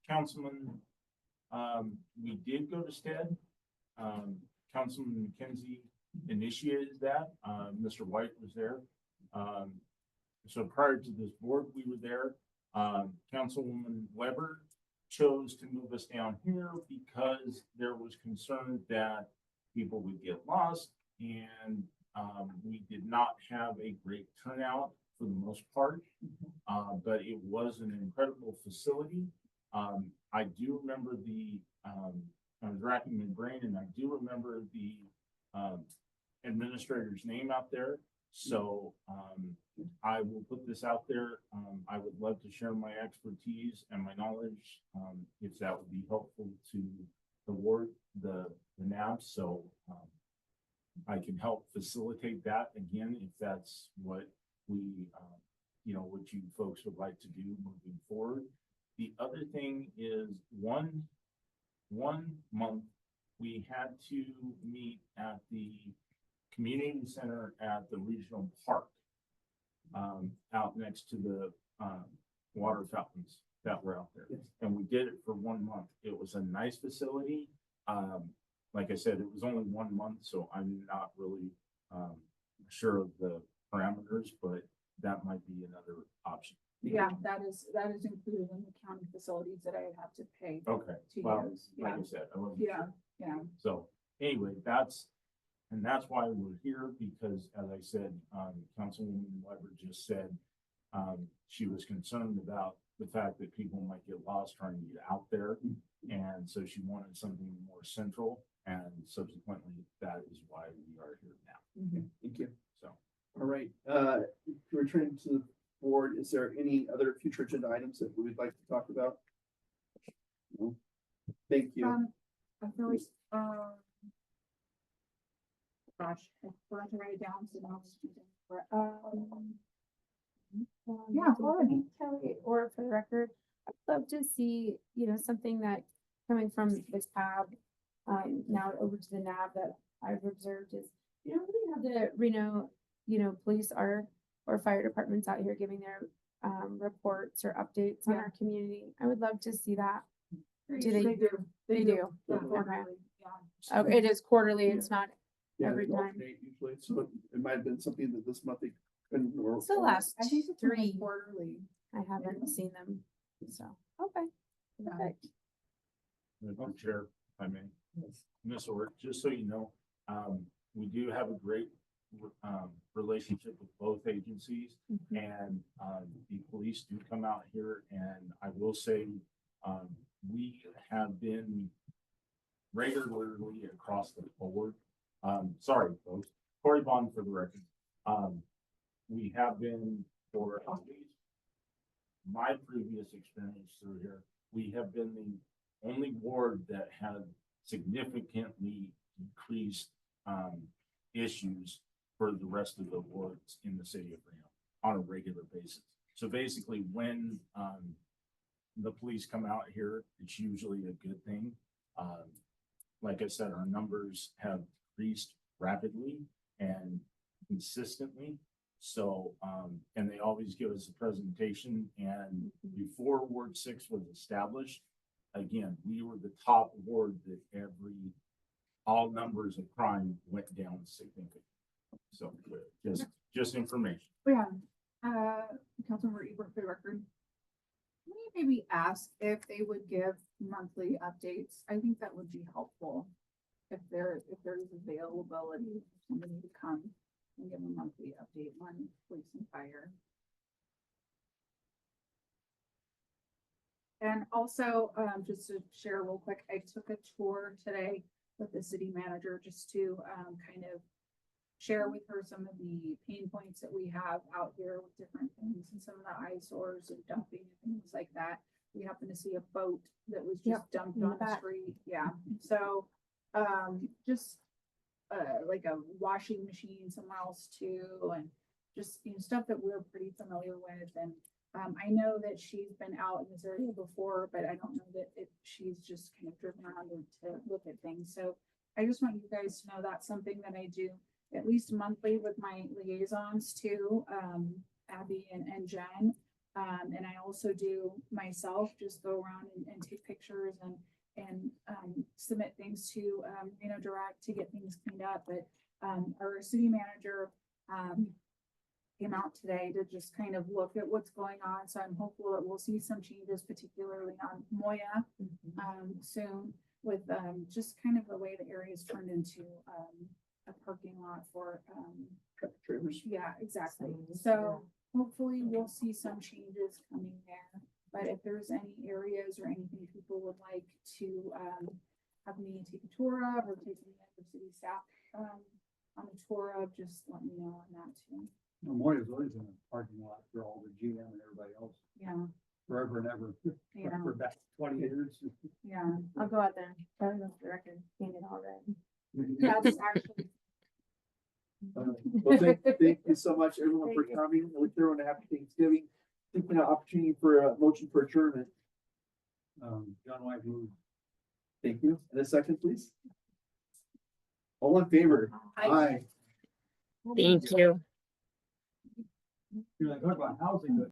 councilmen, we did go to Stead. Councilman McKenzie initiated that. Mr. White was there. So prior to this board, we were there. Councilwoman Weber, chose to move us down here because there was concern that people would get lost and we did not have a great turnout for the most part. But it was an incredible facility. I do remember I was racking my brain and I do remember the administrator's name out there. So I will put this out there. I would love to share my expertise and my knowledge, if that would be helpful to the ward, the NAB. So I can help facilitate that again, if that's what we, what you folks would like to do moving forward. The other thing is one month we had to meet at the community center at the regional park, out next to the water fountains that were out there. Yes. And we did it for 1 month. It was a nice facility. Like I said, it was only 1 month, so I'm not really sure of the parameters, but that might be another option. Yeah, that is included in the county facilities that I have to pay Okay, to well, use. like Yeah, I said, I wasn't yeah, sure. yeah. So anyway, that's why we're here, because as I said, Councilwoman Weber just said, she was concerned about the fact that people might get lost trying to get out there. And so she wanted something more central, and subsequently that is why we are here now. Thank you. So, All right, returning to the board, is there any other future agenda items that we would like to talk about? No? Thank you. I feel like, gosh, I forgot to write it down, so now it's using for, yeah, go ahead. Kelly, or for the record, I'd love to see, something that coming from this tab, now over to the NAB that I've observed is, we have the Reno, police or fire departments out here giving their reports or updates on Yeah. our community. I would love to see that. They They do. They do. Yeah, Okay. definitely, yeah. Oh, it is quarterly. It's not Yeah, every they time. alternate usually, so it might have been something that this month they couldn't, or. It's the last I think it's three. quarterly. I haven't seen them. So, okay. Yeah. Perfect. Madam Chair, if I may. Ms. Orr, just so you know, we do have a great relationship with both agencies, and the police do come out here, and I will say, we have been regularly across the board. Sorry, folks, Corey Bond for the record. We have been for my previous experience through here, we have been the only ward that had significantly decreased issues for the rest of the wards in the city of Reno on a regular basis. So basically, when the police come out here, it's usually a good thing. Like I said, our numbers have increased rapidly and consistently. So, and they always give us a presentation, and before Ward 6 was established, again, we were the top ward that all numbers of crime went down significantly. So just information. Yeah, Councilmember Ebert for the record. Can we maybe ask if they would give monthly updates? I think that would be helpful. If there's availability, for somebody to come and give a monthly update on police and fire. And also, just to share real quick, I took a tour today with the city manager just to kind of share with her some of the pain points that we have out here with different things and some of the eyesores and dumping and things like that. We happened to see a boat that was just dumped in the on the back. street. Yeah, so just like a washing machine somewhere else too, and just stuff that we're pretty familiar with. And I know that she's been out in this area before, but I don't know that she's just kind of driven around to look at things. So I just want you guys to know that's something that I do at least monthly with my liaisons too, Abby and Jen. And I also do myself, just go around and take pictures and submit things to Reno Direct to get things cleaned up. But our city manager came out today to just kind of look at what's going on. So I'm hopeful that we'll see some changes, particularly on Moya, soon with, just kind of the way the area is turned into, a parking lot for, Truck trailers. yeah, exactly. So hopefully we'll see some changes coming there. But if there's any areas or anything people would like to, have me take a tour of or take any other city staff, on a tour of, just let me know on that too. Moya's always in a parking lot for all the GM and everybody else, Yeah, forever and ever, yeah, for about 20 years. yeah. I'll go out there, burn the record, paint it all red. That's actually. Well, thank you so much, everyone, for coming. I wish everyone a happy Thanksgiving. Thinking of opportunity for a motion for adjournment. John White moved. Thank you. And a second, please. All in favor? Aye. Thank you. You know, talk about housing, but